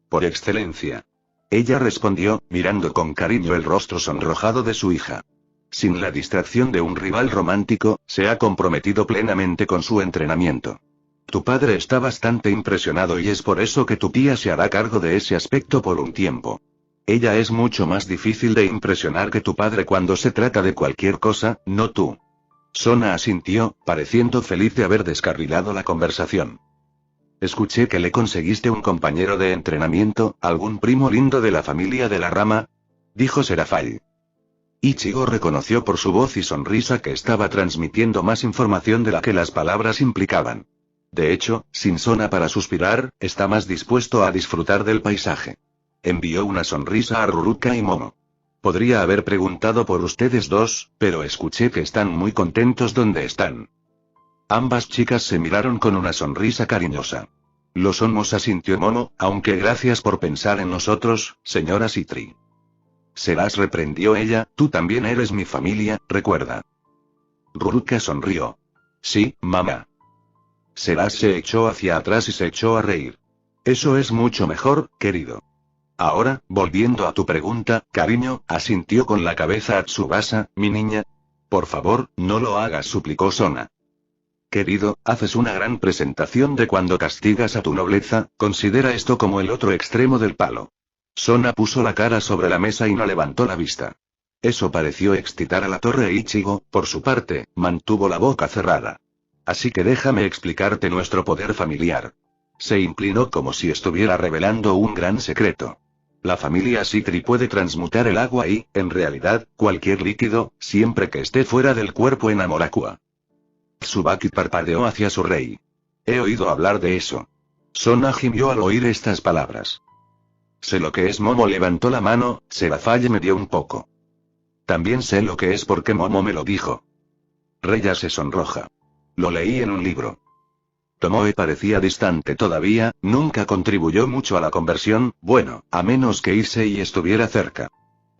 Por excelencia. Ella respondió, mirando con cariño el rostro sonrojado de su hija. Sin la distracción de un rival romántico, se ha comprometido plenamente con su entrenamiento. Tu padre está bastante impresionado y es por eso que tu tía se hará cargo de ese aspecto por un tiempo. Ella es mucho más difícil de impresionar que tu padre cuando se trata de cualquier cosa, no tú. Sona asintió, pareciendo feliz de haber descarrilado la conversación. Escuché que le conseguiste un compañero de entrenamiento, algún primo lindo de la familia de la rama, dijo Serafall. Ichigo reconoció por su voz y sonrisa que estaba transmitiendo más información de la que las palabras implicaban. De hecho, sin Sona para suspirar, está más dispuesto a disfrutar del paisaje. Envió una sonrisa a Ruruka y Momo. Podría haber preguntado por ustedes dos, pero escuché que están muy contentos donde están. Ambas chicas se miraron con una sonrisa cariñosa. Lo somos, asintió Momo, aunque gracias por pensar en nosotros, señora Sitri. Seras, reprendió ella, tú también eres mi familia, recuerda. Ruruka sonrió. Sí, mamá. Seras se echó hacia atrás y se echó a reír. Eso es mucho mejor, querido. Ahora, volviendo a tu pregunta, cariño, asintió con la cabeza a Tsubasa, mi niña. Por favor, no lo hagas, suplicó Sona. Querido, haces una gran presentación de cuando castigas a tu nobleza, considera esto como el otro extremo del palo. Sona puso la cara sobre la mesa y no levantó la vista. Eso pareció excitar a la torre e Ichigo, por su parte, mantuvo la boca cerrada. Así que déjame explicarte nuestro poder familiar. Se inclinó como si estuviera revelando un gran secreto. La familia Sitri puede transmutar el agua y, en realidad, cualquier líquido, siempre que esté fuera del cuerpo en Amorakua. Tsubaki parpadeó hacia su rey. He oído hablar de eso. Sona gimió al oír estas palabras. Sé lo que es. Momo levantó la mano, Serafall me dio un poco. También sé lo que es porque Momo me lo dijo. Reya se sonroja. Lo leí en un libro. Tomoe parecía distante todavía, nunca contribuyó mucho a la conversión, bueno, a menos que Issei estuviera cerca.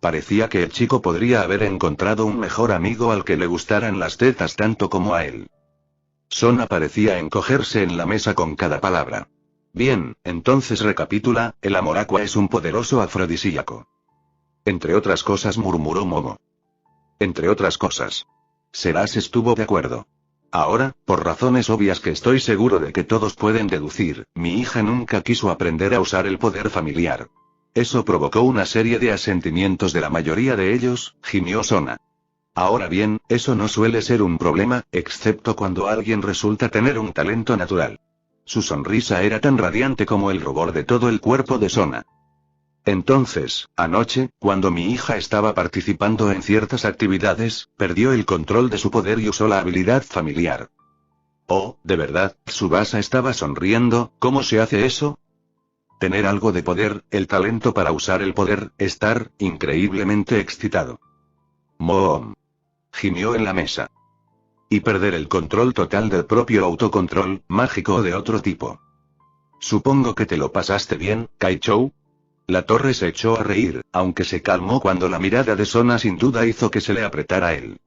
Parecía que el chico podría haber encontrado un mejor amigo al que le gustaran las tetas tanto como a él. Sona parecía encogerse en la mesa con cada palabra. Bien, entonces recapitula, el amor aqua es un poderoso afrodisíaco. Entre otras cosas, murmuró Momo. Entre otras cosas. Serás estuvo de acuerdo. Ahora, por razones obvias que estoy seguro de que todos pueden deducir, mi hija nunca quiso aprender a usar el poder familiar. Eso provocó una serie de asentimientos de la mayoría de ellos, gimió Sona. Ahora bien, eso no suele ser un problema, excepto cuando alguien resulta tener un talento natural. Su sonrisa era tan radiante como el rubor de todo el cuerpo de Sona. Entonces, anoche, cuando mi hija estaba participando en ciertas actividades, perdió el control de su poder y usó la habilidad familiar. Oh, de verdad, Tsubasa estaba sonriendo, ¿cómo se hace eso? Tener algo de poder, el talento para usar el poder, estar, increíblemente excitado. Moom. Gimió en la mesa. Y perder el control total del propio autocontrol, mágico o de otro tipo. Supongo que te lo pasaste bien, Kaichou. La torre se echó a reír, aunque se calmó cuando la mirada de Sona sin duda hizo que se le apretara a él.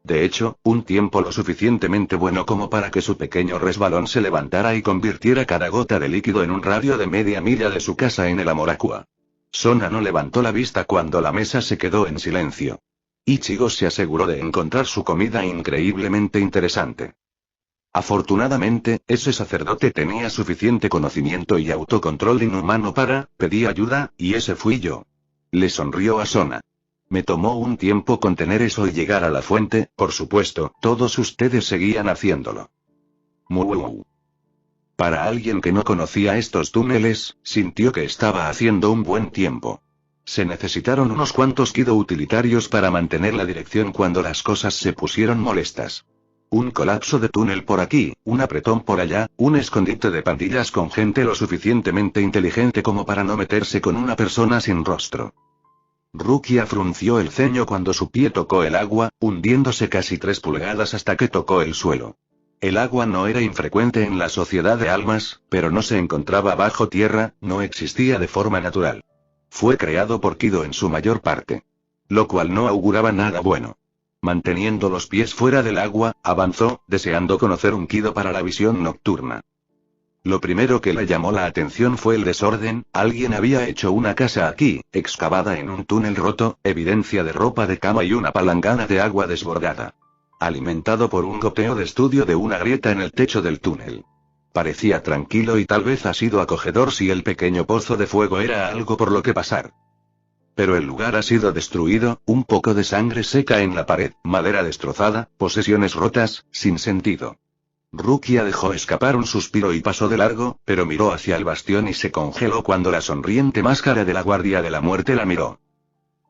De hecho, un tiempo lo suficientemente bueno como para que su pequeño resbalón se levantara y convirtiera cada gota de líquido en un radio de media milla de su casa en el amor aqua. Sona no levantó la vista cuando la mesa se quedó en silencio. Ichigo se aseguró de encontrar su comida increíblemente interesante. Afortunadamente, ese sacerdote tenía suficiente conocimiento y autocontrol inhumano para, pedí ayuda, y ese fui yo. Le sonrió a Sona. Me tomó un tiempo contener eso y llegar a la fuente, por supuesto, todos ustedes seguían haciéndolo. Muuu. Para alguien que no conocía estos túneles, sintió que estaba haciendo un buen tiempo. Se necesitaron unos cuantos kido utilitarios para mantener la dirección cuando las cosas se pusieron molestas. Un colapso de túnel por aquí, un apretón por allá, un escondite de pandillas con gente lo suficientemente inteligente como para no meterse con una persona sin rostro. Rukia frunció el ceño cuando su pie tocó el agua, hundiéndose casi 3 pulgadas hasta que tocó el suelo. El agua no era infrecuente en la sociedad de almas, pero no se encontraba bajo tierra, no existía de forma natural. Fue creado por Kido en su mayor parte. Lo cual no auguraba nada bueno. Manteniendo los pies fuera del agua, avanzó, deseando conocer un Kido para la visión nocturna. Lo primero que le llamó la atención fue el desorden, alguien había hecho una casa aquí, excavada en un túnel roto, evidencia de ropa de cama y una palangana de agua desbordada. Alimentado por un goteo de estudio de una grieta en el techo del túnel. Parecía tranquilo y tal vez ha sido acogedor si el pequeño pozo de fuego era algo por lo que pasar. Pero el lugar ha sido destruido, un poco de sangre seca en la pared, madera destrozada, posesiones rotas, sin sentido. Rukia dejó escapar un suspiro y pasó de largo, pero miró hacia el bastión y se congeló cuando la sonriente máscara de la guardia de la muerte la miró.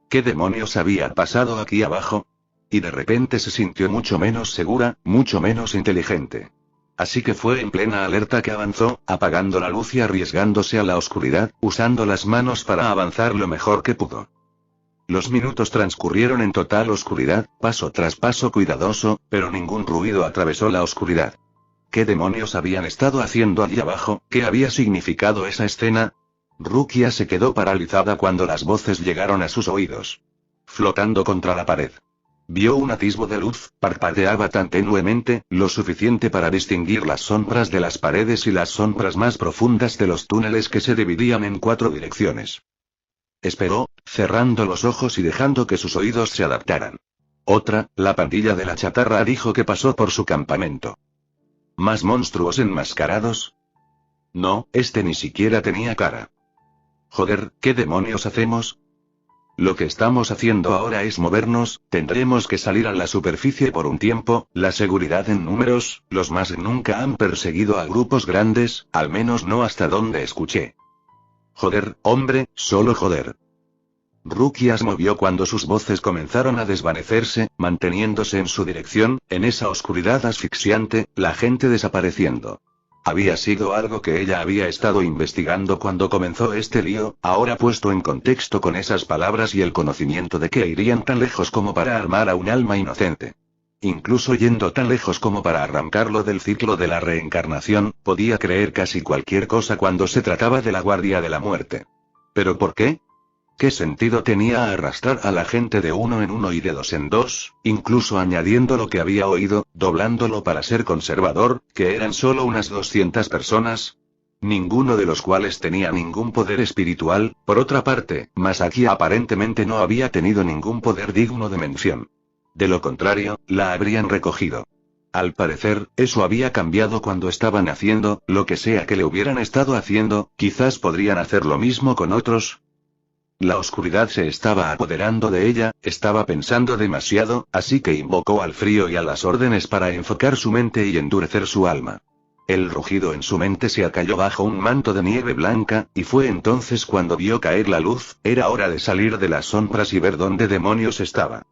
¿Qué demonios había pasado aquí abajo? Y de repente se sintió mucho menos segura, mucho menos inteligente. Así que fue en plena alerta que avanzó, apagando la luz y arriesgándose a la oscuridad, usando las manos para avanzar lo mejor que pudo. Los minutos transcurrieron en total oscuridad, paso tras paso cuidadoso, pero ningún ruido atravesó la oscuridad. ¿Qué demonios habían estado haciendo allí abajo? ¿Qué había significado esa escena? Rukia se quedó paralizada cuando las voces llegaron a sus oídos. Flotando contra la pared. Vio un atisbo de luz, parpadeaba tan tenuemente, lo suficiente para distinguir las sombras de las paredes y las sombras más profundas de los túneles que se dividían en 4 direcciones. Esperó, cerrando los ojos y dejando que sus oídos se adaptaran. Otra, la pandilla de la chatarra dijo que pasó por su campamento. ¿Más monstruos enmascarados? No, este ni siquiera tenía cara. Joder, ¿qué demonios hacemos? Lo que estamos haciendo ahora es movernos, tendremos que salir a la superficie por un tiempo, la seguridad en números, los más nunca han perseguido a grupos grandes, al menos no hasta donde escuché. Joder, hombre, solo joder. Rukia se movió cuando sus voces comenzaron a desvanecerse, manteniéndose en su dirección, en esa oscuridad asfixiante, la gente desapareciendo. Había sido algo que ella había estado investigando cuando comenzó este lío, ahora puesto en contexto con esas palabras y el conocimiento de que irían tan lejos como para armar a un alma inocente. Incluso yendo tan lejos como para arrancarlo del ciclo de la reencarnación, podía creer casi cualquier cosa cuando se trataba de la guardia de la muerte. ¿Pero por qué? ¿Qué sentido tenía arrastrar a la gente de 1 en 1 y de 2 en 2, incluso añadiendo lo que había oído, doblándolo para ser conservador, que eran solo unas 200 personas? ninguno de los cuales tenía ningún poder espiritual. Por otra parte, Masaki aparentemente no había tenido ningún poder digno de mención. De lo contrario, la habrían recogido. Al parecer, eso había cambiado cuando estaban haciendo, lo que sea que le hubieran estado haciendo, quizás podrían hacer lo mismo con otros. La oscuridad se estaba apoderando de ella, estaba pensando demasiado, así que invocó al frío y a las órdenes para enfocar su mente y endurecer su alma. El rugido en su mente se acalló bajo un manto de nieve blanca, y fue entonces cuando vio caer la luz. Era hora de salir de las sombras y ver dónde demonios estaba.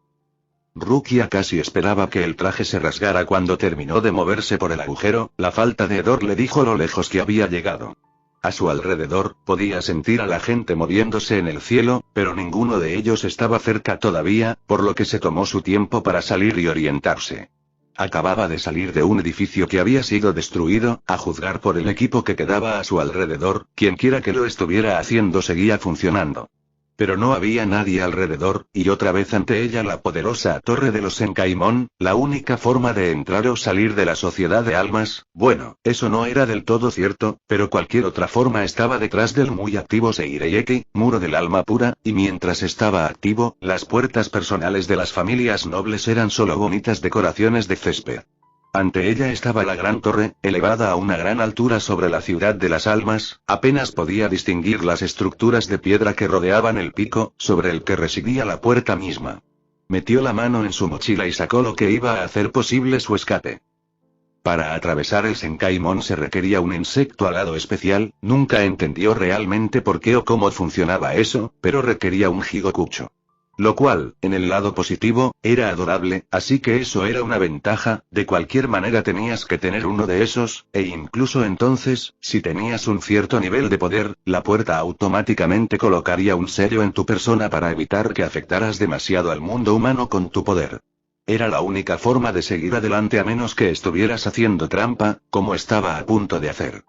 Rukia casi esperaba que el traje se rasgara cuando terminó de moverse por el agujero. La falta de hedor le dijo lo lejos que había llegado. A su alrededor, podía sentir a la gente moviéndose en el cielo, pero ninguno de ellos estaba cerca todavía, por lo que se tomó su tiempo para salir y orientarse. Acababa de salir de un edificio que había sido destruido, a juzgar por el equipo que quedaba a su alrededor. Quienquiera que lo estuviera haciendo seguía funcionando. Pero no había nadie alrededor, y otra vez ante ella la poderosa torre de los Senkaimon. La única forma de entrar o salir de la sociedad de almas, bueno, eso no era del todo cierto, pero cualquier otra forma estaba detrás del muy activo Seireyeki, muro del alma pura, y mientras estaba activo, las puertas personales de las familias nobles eran solo bonitas decoraciones de césped. Ante ella estaba la gran torre, elevada a una gran altura sobre la ciudad de las almas. Apenas podía distinguir las estructuras de piedra que rodeaban el pico, sobre el que residía la puerta misma. Metió la mano en su mochila y sacó lo que iba a hacer posible su escape. Para atravesar el Senkaimon se requería un insecto alado especial. Nunca entendió realmente por qué o cómo funcionaba eso, pero requería un Higokucho. Lo cual, en el lado positivo, era adorable, así que eso era una ventaja. De cualquier manera tenías que tener uno de esos, e incluso entonces, si tenías un cierto nivel de poder, la puerta automáticamente colocaría un sello en tu persona para evitar que afectaras demasiado al mundo humano con tu poder. Era la única forma de seguir adelante a menos que estuvieras haciendo trampa, como estaba a punto de hacer.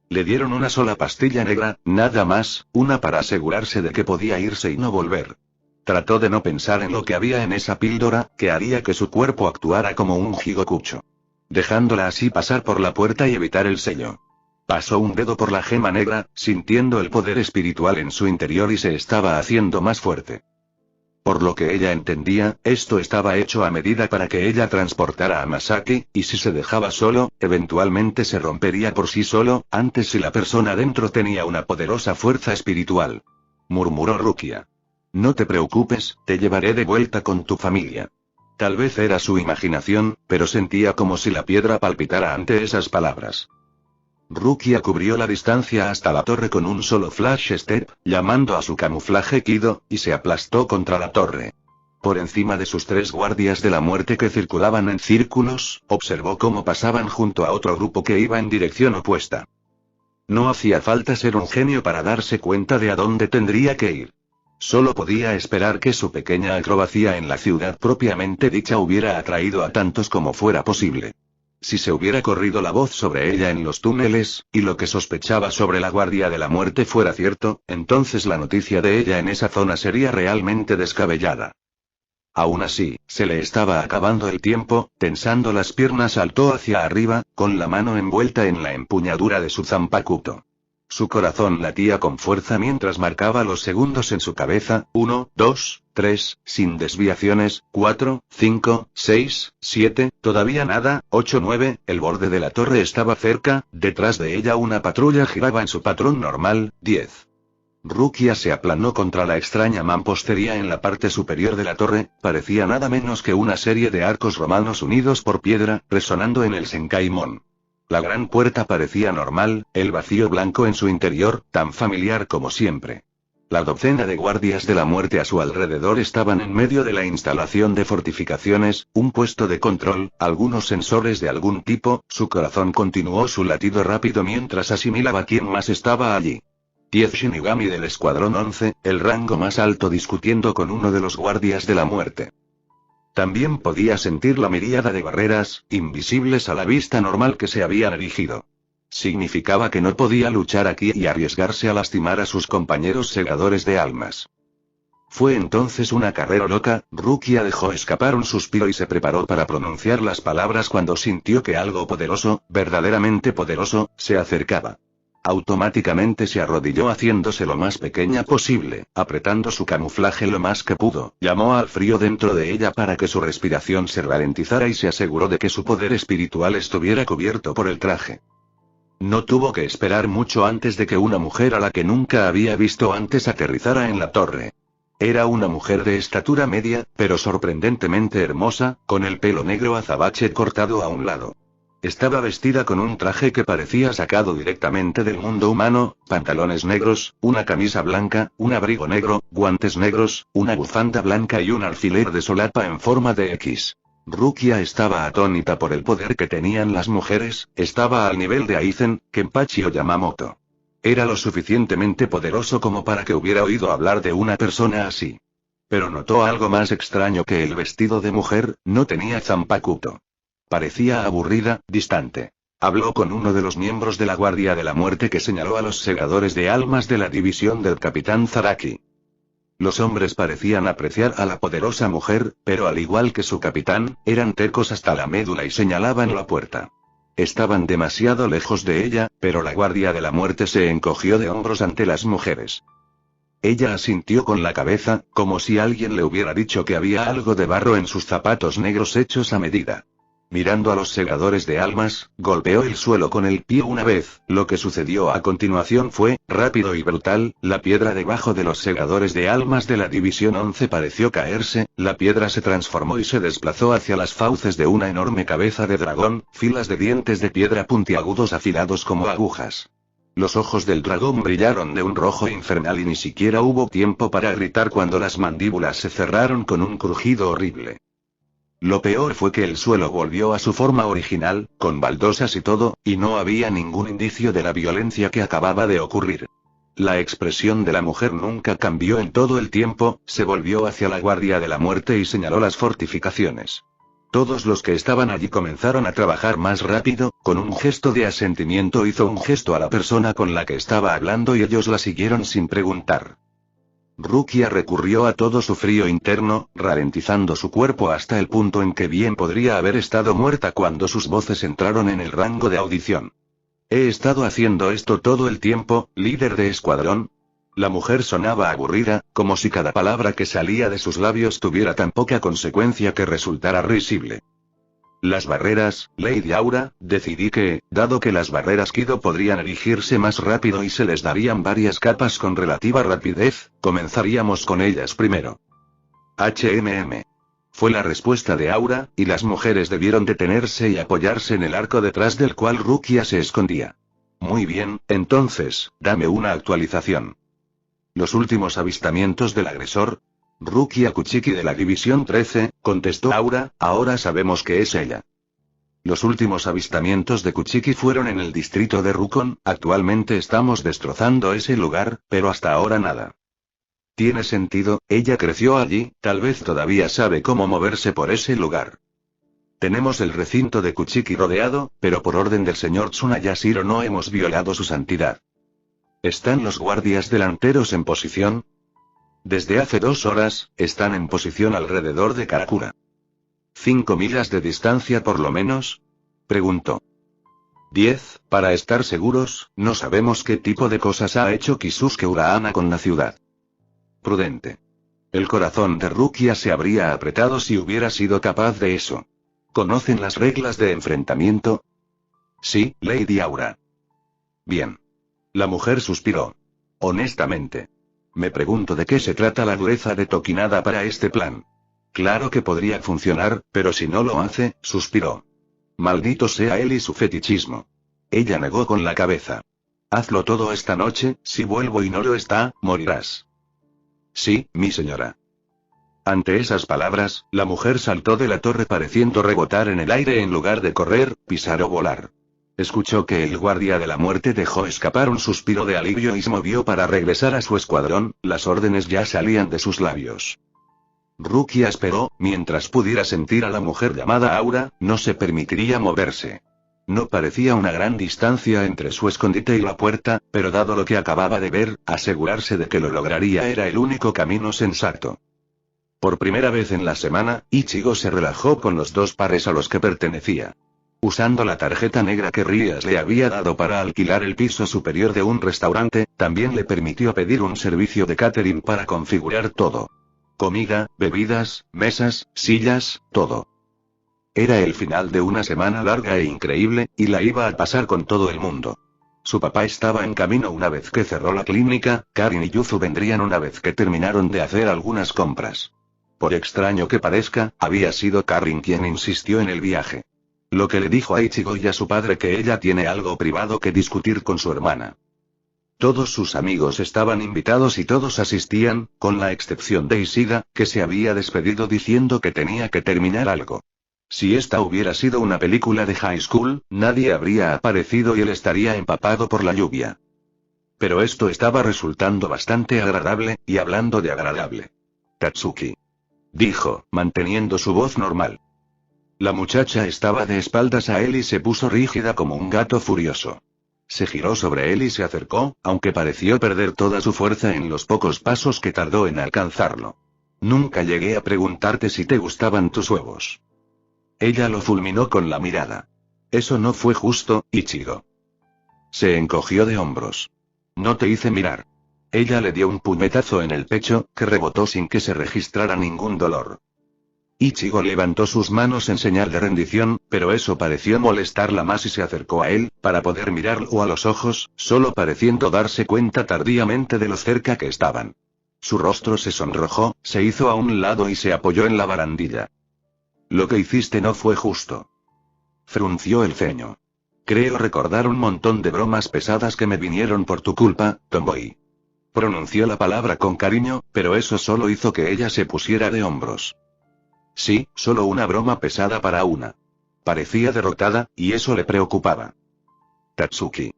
Le dieron una sola pastilla negra, nada más, una para asegurarse de que podía irse y no volver. Trató de no pensar en lo que había en esa píldora, que haría que su cuerpo actuara como un Higokucho. Dejándola así pasar por la puerta y evitar el sello. Pasó un dedo por la gema negra, sintiendo el poder espiritual en su interior y se estaba haciendo más fuerte. Por lo que ella entendía, esto estaba hecho a medida para que ella transportara a Masaki, y si se dejaba solo, eventualmente se rompería por sí solo, antes si la persona dentro tenía una poderosa fuerza espiritual. Murmuró Rukia. No te preocupes, te llevaré de vuelta con tu familia. Tal vez era su imaginación, pero sentía como si la piedra palpitara ante esas palabras. Rukia cubrió la distancia hasta la torre con un solo flash step, llamando a su camuflaje Kido, y se aplastó contra la torre. Por encima de sus 3 guardias de la muerte que circulaban en círculos, observó cómo pasaban junto a otro grupo que iba en dirección opuesta. No hacía falta ser un genio para darse cuenta de a dónde tendría que ir. Solo podía esperar que su pequeña acrobacia en la ciudad propiamente dicha hubiera atraído a tantos como fuera posible. Si se hubiera corrido la voz sobre ella en los túneles, y lo que sospechaba sobre la guardia de la muerte fuera cierto, entonces la noticia de ella en esa zona sería realmente descabellada. Aún así, se le estaba acabando el tiempo. Tensando las piernas saltó hacia arriba, con la mano envuelta en la empuñadura de su Zanpakuto. Su corazón latía con fuerza mientras marcaba los segundos en su cabeza. 1, 2, 3, sin desviaciones, 4, 5, 6, 7, todavía nada, 8, 9, el borde de la torre estaba cerca, detrás de ella una patrulla giraba en su patrón normal, 10. Rukia se aplanó contra la extraña mampostería en la parte superior de la torre. Parecía nada menos que una serie de arcos romanos unidos por piedra, resonando en el Senkaimon. La gran puerta parecía normal, el vacío blanco en su interior, tan familiar como siempre. La docena de guardias de la muerte a su alrededor estaban en medio de la instalación de fortificaciones, un puesto de control, algunos sensores de algún tipo. Su corazón continuó su latido rápido mientras asimilaba quién más estaba allí. 10 Shinigami del Escuadrón 11, el rango más alto discutiendo con uno de los guardias de la muerte. También podía sentir la miríada de barreras, invisibles a la vista normal que se habían erigido. Significaba que no podía luchar aquí y arriesgarse a lastimar a sus compañeros segadores de almas. Fue entonces una carrera loca. Rukia dejó escapar un suspiro y se preparó para pronunciar las palabras cuando sintió que algo poderoso, verdaderamente poderoso, se acercaba. Automáticamente se arrodilló haciéndose lo más pequeña posible, apretando su camuflaje lo más que pudo, llamó al frío dentro de ella para que su respiración se ralentizara y se aseguró de que su poder espiritual estuviera cubierto por el traje. No tuvo que esperar mucho antes de que una mujer a la que nunca había visto antes aterrizara en la torre. Era una mujer de estatura media, pero sorprendentemente hermosa, con el pelo negro azabache cortado a un lado. Estaba vestida con un traje que parecía sacado directamente del mundo humano, pantalones negros, una camisa blanca, un abrigo negro, guantes negros, una bufanda blanca y un alfiler de solapa en forma de X. Rukia estaba atónita por el poder que tenían las mujeres, estaba al nivel de Aizen, Kenpachi o Yamamoto. Era lo suficientemente poderoso como para que hubiera oído hablar de una persona así. Pero notó algo más extraño que el vestido de mujer, no tenía zanpakuto. Parecía aburrida, distante. Habló con uno de los miembros de la Guardia de la Muerte que señaló a los segadores de almas de la división del Capitán Zaraki. Los hombres parecían apreciar a la poderosa mujer, pero al igual que su capitán, eran tercos hasta la médula y señalaban la puerta. Estaban demasiado lejos de ella, pero la Guardia de la Muerte se encogió de hombros ante las mujeres. Ella asintió con la cabeza, como si alguien le hubiera dicho que había algo de barro en sus zapatos negros hechos a medida. Mirando a los segadores de almas, golpeó el suelo con el pie una vez. Lo que sucedió a continuación fue, rápido y brutal, la piedra debajo de los segadores de almas de la División 11 pareció caerse, la piedra se transformó y se desplazó hacia las fauces de una enorme cabeza de dragón, filas de dientes de piedra puntiagudos afilados como agujas. Los ojos del dragón brillaron de un rojo infernal y ni siquiera hubo tiempo para gritar cuando las mandíbulas se cerraron con un crujido horrible. Lo peor fue que el suelo volvió a su forma original, con baldosas y todo, y no había ningún indicio de la violencia que acababa de ocurrir. La expresión de la mujer nunca cambió en todo el tiempo, se volvió hacia la Guardia de la Muerte y señaló las fortificaciones. Todos los que estaban allí comenzaron a trabajar más rápido, con un gesto de asentimiento hizo un gesto a la persona con la que estaba hablando y ellos la siguieron sin preguntar. Rukia recurrió a todo su frío interno, ralentizando su cuerpo hasta el punto en que bien podría haber estado muerta cuando sus voces entraron en el rango de audición. He estado haciendo esto todo el tiempo, líder de escuadrón. La mujer sonaba aburrida, como si cada palabra que salía de sus labios tuviera tan poca consecuencia que resultara risible. Las barreras, Lady Aura, decidí que, dado que las barreras Kido podrían erigirse más rápido y se les darían varias capas con relativa rapidez, comenzaríamos con ellas primero. Fue la respuesta de Aura, y las mujeres debieron detenerse y apoyarse en el arco detrás del cual Rukia se escondía. Muy bien, entonces, dame una actualización. Los últimos avistamientos del agresor. Rukia Kuchiki de la División 13, contestó Aura, ahora sabemos que es ella. Los últimos avistamientos de Kuchiki fueron en el distrito de Rukon, actualmente estamos destrozando ese lugar, pero hasta ahora nada. Tiene sentido, ella creció allí, tal vez todavía sabe cómo moverse por ese lugar. Tenemos el recinto de Kuchiki rodeado, pero por orden del señor Tsunayashiro no hemos violado su santidad. ¿Están los guardias delanteros en posición? Desde hace 2 horas, están en posición alrededor de Karakura. 5 millas de distancia por lo menos, preguntó. 10, para estar seguros, no sabemos qué tipo de cosas ha hecho Kisuke Urahana con la ciudad. Prudente. El corazón de Rukia se habría apretado si hubiera sido capaz de eso. ¿Conocen las reglas de enfrentamiento? Sí, Lady Aura. Bien. La mujer suspiró. Honestamente. Me pregunto de qué se trata la dureza de Tokinada para este plan. Claro que podría funcionar, pero si no lo hace, suspiró. Maldito sea él y su fetichismo. Ella negó con la cabeza. Hazlo todo esta noche, si vuelvo y no lo está, morirás. Sí, mi señora. Ante esas palabras, la mujer saltó de la torre pareciendo rebotar en el aire en lugar de correr, pisar o volar. Escuchó que el guardia de la muerte dejó escapar un suspiro de alivio y se movió para regresar a su escuadrón, las órdenes ya salían de sus labios. Rukia esperó, mientras pudiera sentir a la mujer llamada Aura, no se permitiría moverse. No parecía una gran distancia entre su escondite y la puerta, pero dado lo que acababa de ver, asegurarse de que lo lograría era el único camino sensato. Por primera vez en la semana, Ichigo se relajó con los 2 pares a los que pertenecía. Usando la tarjeta negra que Rías le había dado para alquilar el piso superior de un restaurante, también le permitió pedir un servicio de catering para configurar todo. Comida, bebidas, mesas, sillas, todo. Era el final de una semana larga e increíble, y la iba a pasar con todo el mundo. Su papá estaba en camino una vez que cerró la clínica, Karin y Yuzu vendrían una vez que terminaron de hacer algunas compras. Por extraño que parezca, había sido Karin quien insistió en el viaje. Lo que le dijo a Ichigo y a su padre que ella tiene algo privado que discutir con su hermana. Todos sus amigos estaban invitados y todos asistían, con la excepción de Ishida, que se había despedido diciendo que tenía que terminar algo. Si esta hubiera sido una película de high school, nadie habría aparecido y él estaría empapado por la lluvia. Pero esto estaba resultando bastante agradable, y hablando de agradable. Tatsuki. Dijo, manteniendo su voz normal. La muchacha estaba de espaldas a él y se puso rígida como un gato furioso. Se giró sobre él y se acercó, aunque pareció perder toda su fuerza en los pocos pasos que tardó en alcanzarlo. Nunca llegué a preguntarte si te gustaban tus huevos. Ella lo fulminó con la mirada. Eso no fue justo, Ichigo. Se encogió de hombros. No te hice mirar. Ella le dio un puñetazo en el pecho, que rebotó sin que se registrara ningún dolor. Ichigo levantó sus manos en señal de rendición, pero eso pareció molestarla más y se acercó a él, para poder mirarlo a los ojos, solo pareciendo darse cuenta tardíamente de lo cerca que estaban. Su rostro se sonrojó, se hizo a un lado y se apoyó en la barandilla. Lo que hiciste no fue justo. Frunció el ceño. Creo recordar un montón de bromas pesadas que me vinieron por tu culpa, Tomboy. Pronunció la palabra con cariño, pero eso solo hizo que ella se pusiera de hombros. Sí, solo una broma pesada para una. Parecía derrotada, y eso le preocupaba. Tatsuki.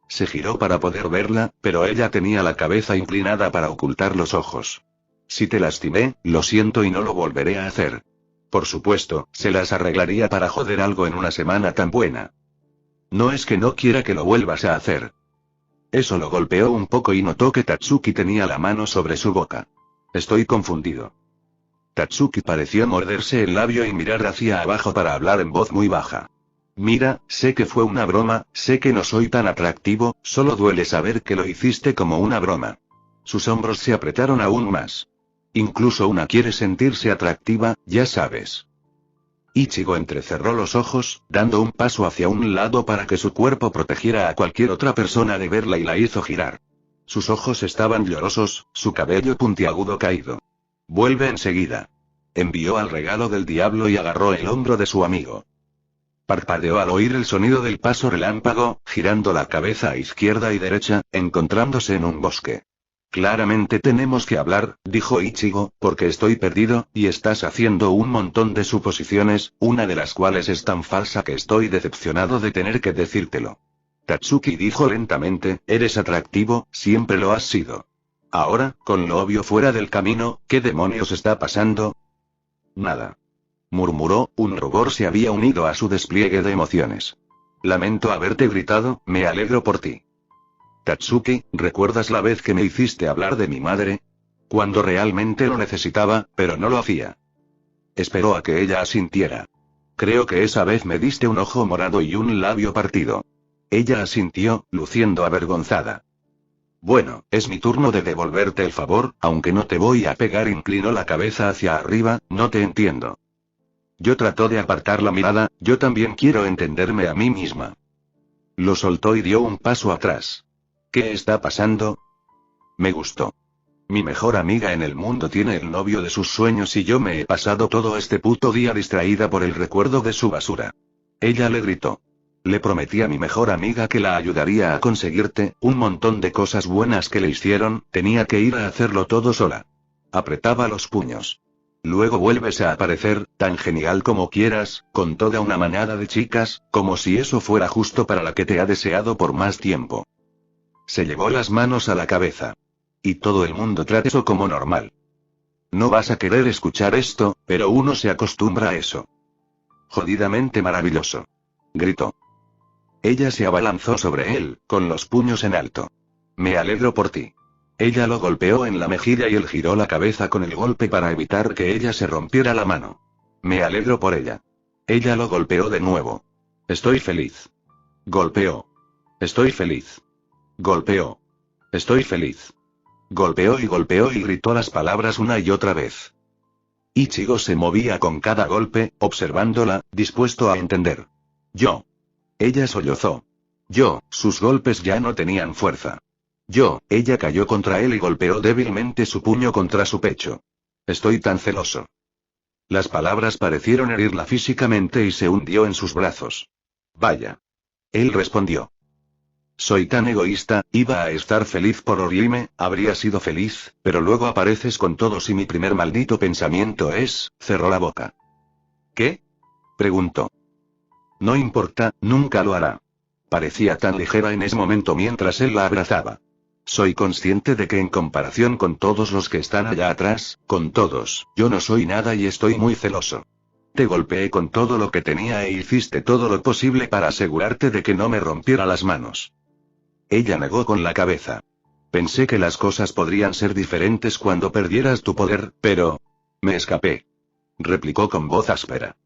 Se giró para poder verla, pero ella tenía la cabeza inclinada para ocultar los ojos. Si te lastimé, lo siento y no lo volveré a hacer. Por supuesto, se las arreglaría para joder algo en una semana tan buena. No es que no quiera que lo vuelvas a hacer. Eso lo golpeó un poco y notó que Tatsuki tenía la mano sobre su boca. Estoy confundido. Tatsuki pareció morderse el labio y mirar hacia abajo para hablar en voz muy baja. Mira, sé que fue una broma, sé que no soy tan atractivo, solo duele saber que lo hiciste como una broma. Sus hombros se apretaron aún más. Incluso una quiere sentirse atractiva, ya sabes. Ichigo entrecerró los ojos, dando un paso hacia un lado para que su cuerpo protegiera a cualquier otra persona de verla y la hizo girar. Sus ojos estaban llorosos, su cabello puntiagudo caído. Vuelve enseguida. Envió al regalo del diablo y agarró el hombro de su amigo. Parpadeó al oír el sonido del paso relámpago, girando la cabeza a izquierda y derecha, encontrándose en un bosque. Claramente tenemos que hablar, dijo Ichigo, porque estoy perdido, y estás haciendo un montón de suposiciones, una de las cuales es tan falsa que estoy decepcionado de tener que decírtelo. Tatsuki dijo lentamente, eres atractivo, siempre lo has sido. Ahora, con lo obvio fuera del camino, ¿qué demonios está pasando? Nada. Murmuró, un rubor se había unido a su despliegue de emociones. Lamento haberte gritado, me alegro por ti. Tatsuki, ¿recuerdas la vez que me hiciste hablar de mi madre? Cuando realmente lo necesitaba, pero no lo hacía. Esperó a que ella asintiera. Creo que esa vez me diste un ojo morado y un labio partido. Ella asintió, luciendo avergonzada. Bueno, es mi turno de devolverte el favor, aunque no te voy a pegar. Inclinó la cabeza hacia arriba, no te entiendo. Yo trató de apartar la mirada, yo también quiero entenderme a mí misma. Lo soltó y dio un paso atrás. ¿Qué está pasando? Me gustó. Mi mejor amiga en el mundo tiene el novio de sus sueños y yo me he pasado todo este puto día distraída por el recuerdo de su basura. Ella le gritó. Le prometí a mi mejor amiga que la ayudaría a conseguirte, un montón de cosas buenas que le hicieron, tenía que ir a hacerlo todo sola. Apretaba los puños. Luego vuelves a aparecer, tan genial como quieras, con toda una manada de chicas, como si eso fuera justo para la que te ha deseado por más tiempo. Se llevó las manos a la cabeza. Y todo el mundo trata eso como normal. No vas a querer escuchar esto, pero uno se acostumbra a eso. Jodidamente maravilloso. Gritó. Ella se abalanzó sobre él, con los puños en alto. Me alegro por ti. Ella lo golpeó en la mejilla y él giró la cabeza con el golpe para evitar que ella se rompiera la mano. Me alegro por ella. Ella lo golpeó de nuevo. Estoy feliz. Golpeó. Estoy feliz. Golpeó. Estoy feliz. Golpeó y gritó las palabras una y otra vez. Ichigo se movía con cada golpe, observándola, dispuesto a entender. Yo. Ella sollozó. Yo, sus golpes ya no tenían fuerza. Yo, ella cayó contra él y golpeó débilmente su puño contra su pecho. Estoy tan celoso. Las palabras parecieron herirla físicamente y se hundió en sus brazos. Vaya. Él respondió. Soy tan egoísta, iba a estar feliz por Orihime, habría sido feliz, pero luego apareces con todos y mi primer maldito pensamiento es, cerró la boca. ¿Qué? Preguntó. No importa, nunca lo hará. Parecía tan ligera en ese momento mientras él la abrazaba. Soy consciente de que en comparación con todos los que están allá atrás, con todos, yo no soy nada y estoy muy celoso. Te golpeé con todo lo que tenía e hiciste todo lo posible para asegurarte de que no me rompiera las manos. Ella negó con la cabeza. Pensé que las cosas podrían ser diferentes cuando perdieras tu poder, pero... me escapé. Replicó con voz áspera.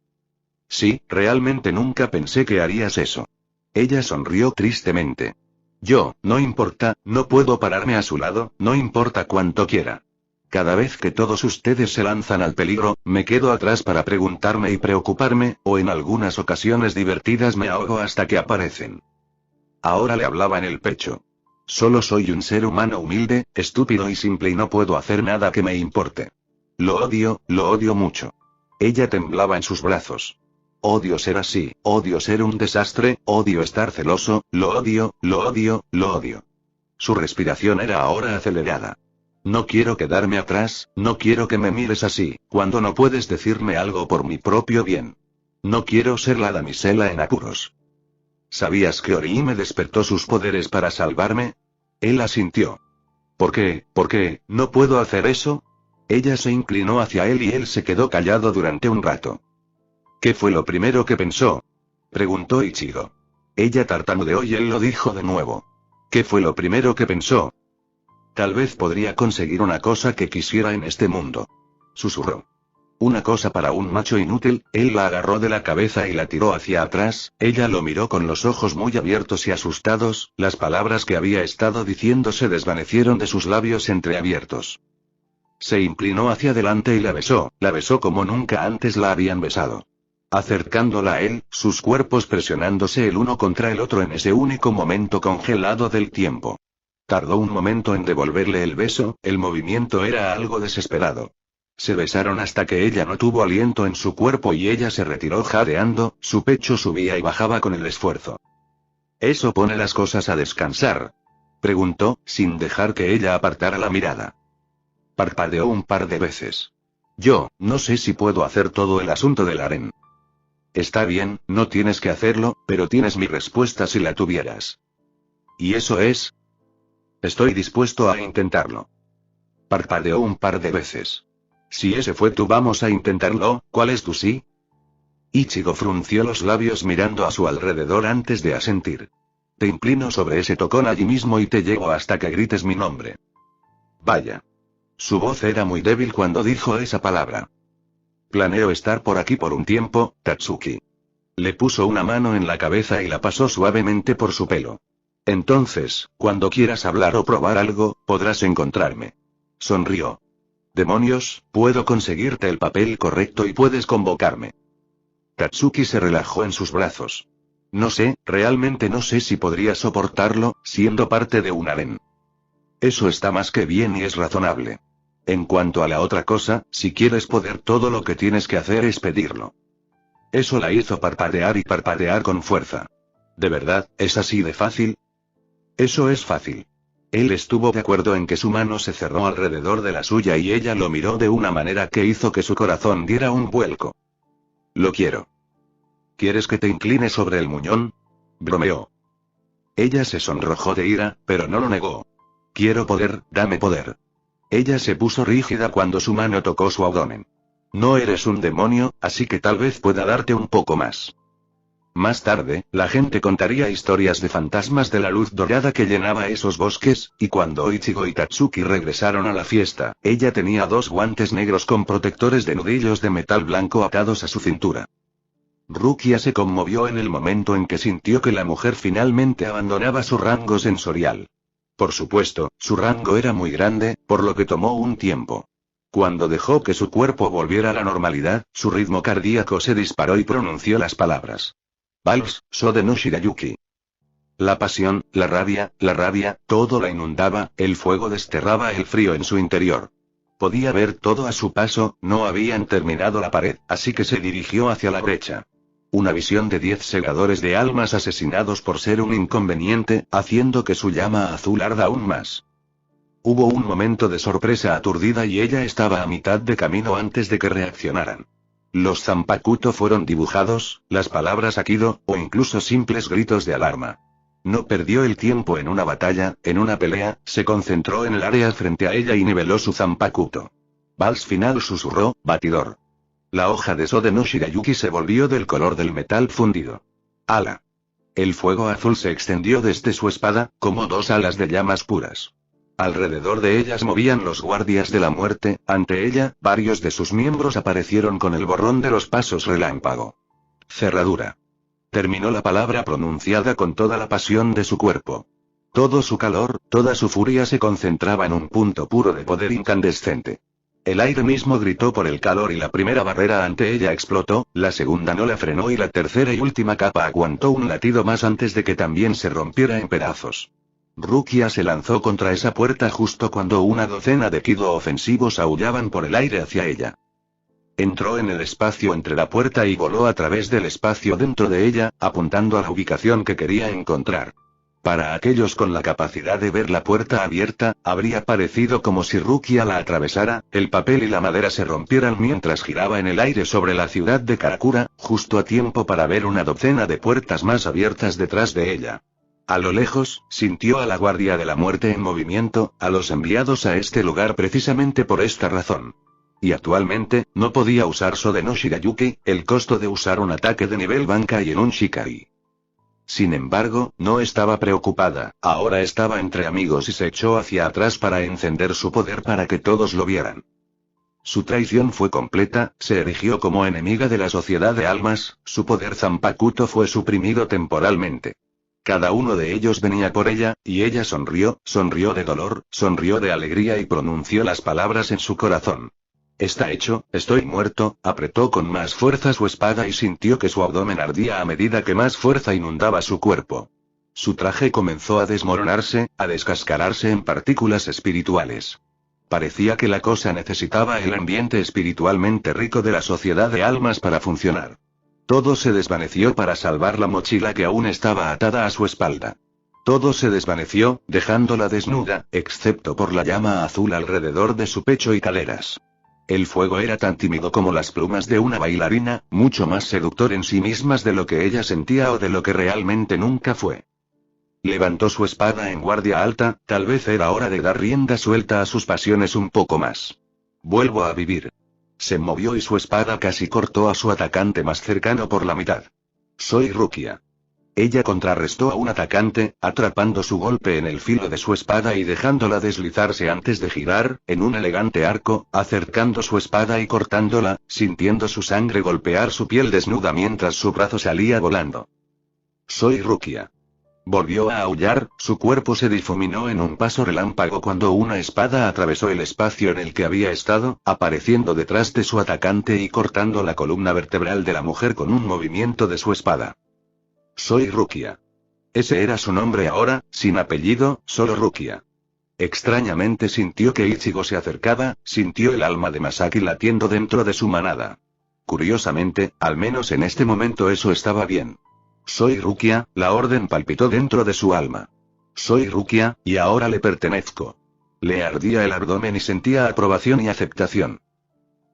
Sí, realmente nunca pensé que harías eso. Ella sonrió tristemente. Yo, no importa, no puedo pararme a su lado, no importa cuánto quiera. Cada vez que todos ustedes se lanzan al peligro, me quedo atrás para preguntarme y preocuparme, o en algunas ocasiones divertidas me ahogo hasta que aparecen. Ahora le hablaba en el pecho. Solo soy un ser humano humilde, estúpido y simple y no puedo hacer nada que me importe. Lo odio mucho. Ella temblaba en sus brazos. Odio ser así, odio ser un desastre, odio estar celoso, lo odio. Su respiración era ahora acelerada. No quiero quedarme atrás, no quiero que me mires así, cuando no puedes decirme algo por mi propio bien. No quiero ser la damisela en apuros. ¿Sabías que Orihime despertó sus poderes para salvarme? Él asintió. ¿Por qué? ¿No puedo hacer eso? Ella se inclinó hacia él y él se quedó callado durante un rato. ¿Qué fue lo primero que pensó? Preguntó Ichigo. Ella tartamudeó y él lo dijo de nuevo. ¿Qué fue lo primero que pensó? Tal vez podría conseguir una cosa que quisiera en este mundo. Susurró. Una cosa para un macho inútil, él la agarró de la cabeza y la tiró hacia atrás, ella lo miró con los ojos muy abiertos y asustados, las palabras que había estado diciendo se desvanecieron de sus labios entreabiertos. Se inclinó hacia adelante y la besó como nunca antes la habían besado. Acercándola a él, sus cuerpos presionándose el uno contra el otro en ese único momento congelado del tiempo. Tardó un momento en devolverle el beso, el movimiento era algo desesperado. Se besaron hasta que ella no tuvo aliento en su cuerpo y ella se retiró jadeando, su pecho subía y bajaba con el esfuerzo. ¿Eso pone las cosas a descansar? Preguntó, sin dejar que ella apartara la mirada. Parpadeó un par de veces. Yo, no sé si puedo hacer todo el asunto del harén. Está bien, no tienes que hacerlo, pero tienes mi respuesta si la tuvieras. ¿Y eso es? Estoy dispuesto a intentarlo. Parpadeó un par de veces. Si ese fue tu vamos a intentarlo, ¿cuál es tu sí? Ichigo frunció los labios mirando a su alrededor antes de asentir. Te inclino sobre ese tocón allí mismo y te llevo hasta que grites mi nombre. Vaya. Su voz era muy débil cuando dijo esa palabra. Planeo estar por aquí por un tiempo, Tatsuki. Le puso una mano en la cabeza y la pasó suavemente por su pelo. Entonces, cuando quieras hablar o probar algo, podrás encontrarme. Sonrió. Demonios, puedo conseguirte el papel correcto y puedes convocarme. Tatsuki se relajó en sus brazos. No sé, realmente no sé si podría soportarlo, siendo parte de un harén. Eso está más que bien y es razonable. En cuanto a la otra cosa, si quieres poder, todo lo que tienes que hacer es pedirlo. Eso la hizo parpadear y parpadear con fuerza. ¿De verdad, es así de fácil? Eso es fácil. Él estuvo de acuerdo en que su mano se cerró alrededor de la suya y ella lo miró de una manera que hizo que su corazón diera un vuelco. Lo quiero. ¿Quieres que te incline sobre el muñón? Bromeó. Ella se sonrojó de ira, pero no lo negó. Quiero poder, dame poder. Ella se puso rígida cuando su mano tocó su abdomen. No eres un demonio, así que tal vez pueda darte un poco más. Más tarde, la gente contaría historias de fantasmas de la luz dorada que llenaba esos bosques, y cuando Ichigo y Tatsuki regresaron a la fiesta, ella tenía 2 guantes negros con protectores de nudillos de metal blanco atados a su cintura. Rukia se conmovió en el momento en que sintió que la mujer finalmente abandonaba su rango sensorial. Por supuesto, su rango era muy grande, por lo que tomó un tiempo. Cuando dejó que su cuerpo volviera a la normalidad, su ritmo cardíaco se disparó y pronunció las palabras. Vals, Sode no Shirayuki. La pasión, la rabia, todo la inundaba, el fuego desterraba el frío en su interior. Podía ver todo a su paso, no habían terminado la pared, así que se dirigió hacia la brecha. Una visión de 10 segadores de almas asesinados por ser un inconveniente, haciendo que su llama azul arda aún más. Hubo un momento de sorpresa aturdida y ella estaba a mitad de camino antes de que reaccionaran. Los Zanpakuto fueron dibujados, las palabras Akido, o incluso simples gritos de alarma. No perdió el tiempo en una batalla, en una pelea, se concentró en el área frente a ella y niveló su Zanpakuto. Vals final susurró, batidor. La hoja de Sode no Shirayuki se volvió del color del metal fundido. ¡Ala! El fuego azul se extendió desde su espada, como 2 alas de llamas puras. Alrededor de ellas movían los guardias de la muerte, ante ella, varios de sus miembros aparecieron con el borrón de los pasos relámpago. Cerradura. Terminó la palabra pronunciada con toda la pasión de su cuerpo. Todo su calor, toda su furia se concentraba en un punto puro de poder incandescente. El aire mismo gritó por el calor y la primera barrera ante ella explotó, la segunda no la frenó y la tercera y última capa aguantó un latido más antes de que también se rompiera en pedazos. Rukia se lanzó contra esa puerta justo cuando una docena de Kido ofensivos aullaban por el aire hacia ella. Entró en el espacio entre la puerta y voló a través del espacio dentro de ella, apuntando a la ubicación que quería encontrar. Para aquellos con la capacidad de ver la puerta abierta, habría parecido como si Rukia la atravesara, el papel y la madera se rompieran mientras giraba en el aire sobre la ciudad de Karakura, justo a tiempo para ver una docena de puertas más abiertas detrás de ella. A lo lejos, sintió a la Guardia de la Muerte en movimiento, a los enviados a este lugar precisamente por esta razón. Y actualmente, no podía usar Sode no Shirayuki, el costo de usar un ataque de nivel Bankai en un Shikari. Sin embargo, no estaba preocupada, ahora estaba entre amigos y se echó hacia atrás para encender su poder para que todos lo vieran. Su traición fue completa, se erigió como enemiga de la sociedad de almas, su poder Zanpakuto fue suprimido temporalmente. Cada uno de ellos venía por ella, y ella sonrió de dolor, sonrió de alegría y pronunció las palabras en su corazón. Está hecho, estoy muerto, apretó con más fuerza su espada y sintió que su abdomen ardía a medida que más fuerza inundaba su cuerpo. Su traje comenzó a desmoronarse, a descascararse en partículas espirituales. Parecía que la cosa necesitaba el ambiente espiritualmente rico de la sociedad de almas para funcionar. Todo se desvaneció para salvar la mochila que aún estaba atada a su espalda. Todo se desvaneció, dejándola desnuda, excepto por la llama azul alrededor de su pecho y caderas. El fuego era tan tímido como las plumas de una bailarina, mucho más seductor en sí mismas de lo que ella sentía o de lo que realmente nunca fue. Levantó su espada en guardia alta, tal vez era hora de dar rienda suelta a sus pasiones un poco más. Vuelvo a vivir. Se movió y su espada casi cortó a su atacante más cercano por la mitad. Soy Rukia. Ella contrarrestó a un atacante, atrapando su golpe en el filo de su espada y dejándola deslizarse antes de girar, en un elegante arco, acercando su espada y cortándola, sintiendo su sangre golpear su piel desnuda mientras su brazo salía volando. Soy Rukia. Volvió a aullar, su cuerpo se difuminó en un paso relámpago cuando una espada atravesó el espacio en el que había estado, apareciendo detrás de su atacante y cortando la columna vertebral de la mujer con un movimiento de su espada. Soy Rukia. Ese era su nombre ahora, sin apellido, solo Rukia. Extrañamente sintió que Ichigo se acercaba, sintió el alma de Masaki latiendo dentro de su manada. Curiosamente, al menos en este momento eso estaba bien. Soy Rukia, la orden palpitó dentro de su alma. Soy Rukia, y ahora le pertenezco. Le ardía el abdomen y sentía aprobación y aceptación.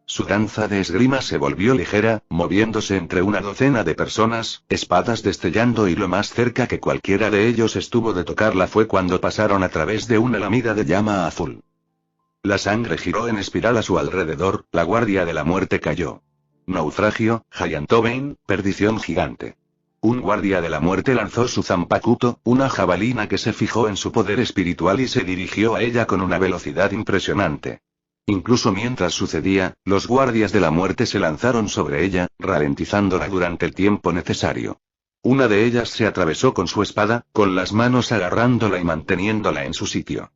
Su danza de esgrima se volvió ligera, moviéndose entre una docena de personas, espadas destellando y lo más cerca que cualquiera de ellos estuvo de tocarla fue cuando pasaron a través de una lamida de llama azul. La sangre giró en espiral a su alrededor, la guardia de la muerte cayó. Naufragio, Giantobain, perdición gigante. Un guardia de la muerte lanzó su Zanpakuto, una jabalina que se fijó en su poder espiritual y se dirigió a ella con una velocidad impresionante. Incluso mientras sucedía, los guardias de la muerte se lanzaron sobre ella, ralentizándola durante el tiempo necesario. Una de ellas se atravesó con su espada, con las manos agarrándola y manteniéndola en su sitio.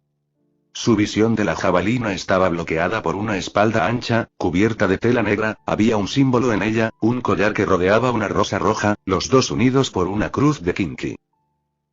Su visión de la jabalina estaba bloqueada por una espalda ancha, cubierta de tela negra, había un símbolo en ella, un collar que rodeaba una rosa roja, los dos unidos por una cruz de Kinki.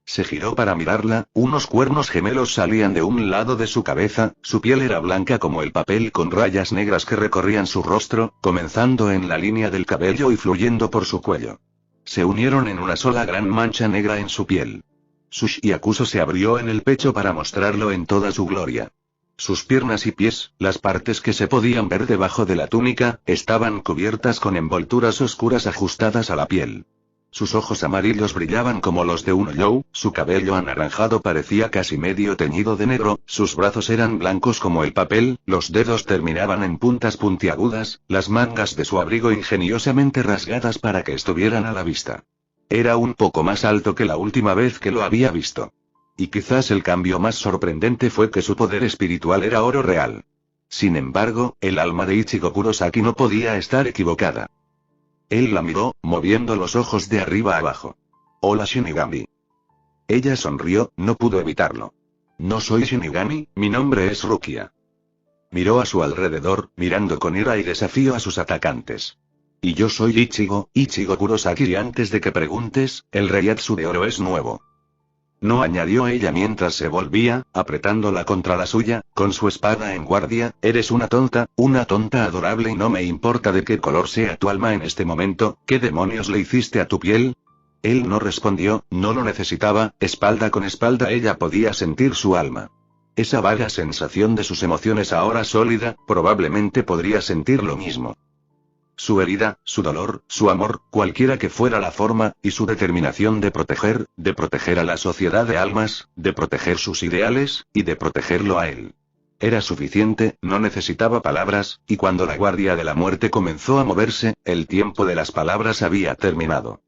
Se giró para mirarla, unos cuernos gemelos salían de un lado de su cabeza, su piel era blanca como el papel con rayas negras que recorrían su rostro, comenzando en la línea del cabello y fluyendo por su cuello. Se unieron en una sola gran mancha negra en su piel. Su Shyakuso se abrió en el pecho para mostrarlo en toda su gloria. Sus piernas y pies, las partes que se podían ver debajo de la túnica, estaban cubiertas con envolturas oscuras ajustadas a la piel. Sus ojos amarillos brillaban como los de un Oyou, su cabello anaranjado parecía casi medio teñido de negro, sus brazos eran blancos como el papel, los dedos terminaban en puntas puntiagudas, las mangas de su abrigo ingeniosamente rasgadas para que estuvieran a la vista. Era un poco más alto que la última vez que lo había visto. Y quizás el cambio más sorprendente fue que su poder espiritual era oro real. Sin embargo, el alma de Ichigo Kurosaki no podía estar equivocada. Él la miró, moviendo los ojos de arriba a abajo. Hola Shinigami. Ella sonrió, no pudo evitarlo. No soy Shinigami, mi nombre es Rukia. Miró a su alrededor, mirando con ira y desafío a sus atacantes. Y yo soy Ichigo Kurosaki y antes de que preguntes, el Reiatsu de oro es nuevo. No, añadió ella mientras se volvía, apretándola contra la suya, con su espada en guardia, eres una tonta adorable y no me importa de qué color sea tu alma en este momento, ¿qué demonios le hiciste a tu piel? Él no respondió, no lo necesitaba, espalda con espalda ella podía sentir su alma. Esa vaga sensación de sus emociones ahora sólida, probablemente podría sentir lo mismo. Su herida, su dolor, su amor, cualquiera que fuera la forma, y su determinación de proteger a la sociedad de almas, de proteger sus ideales, y de protegerlo a él. Era suficiente, no necesitaba palabras, y cuando la guardia de la muerte comenzó a moverse, el tiempo de las palabras había terminado.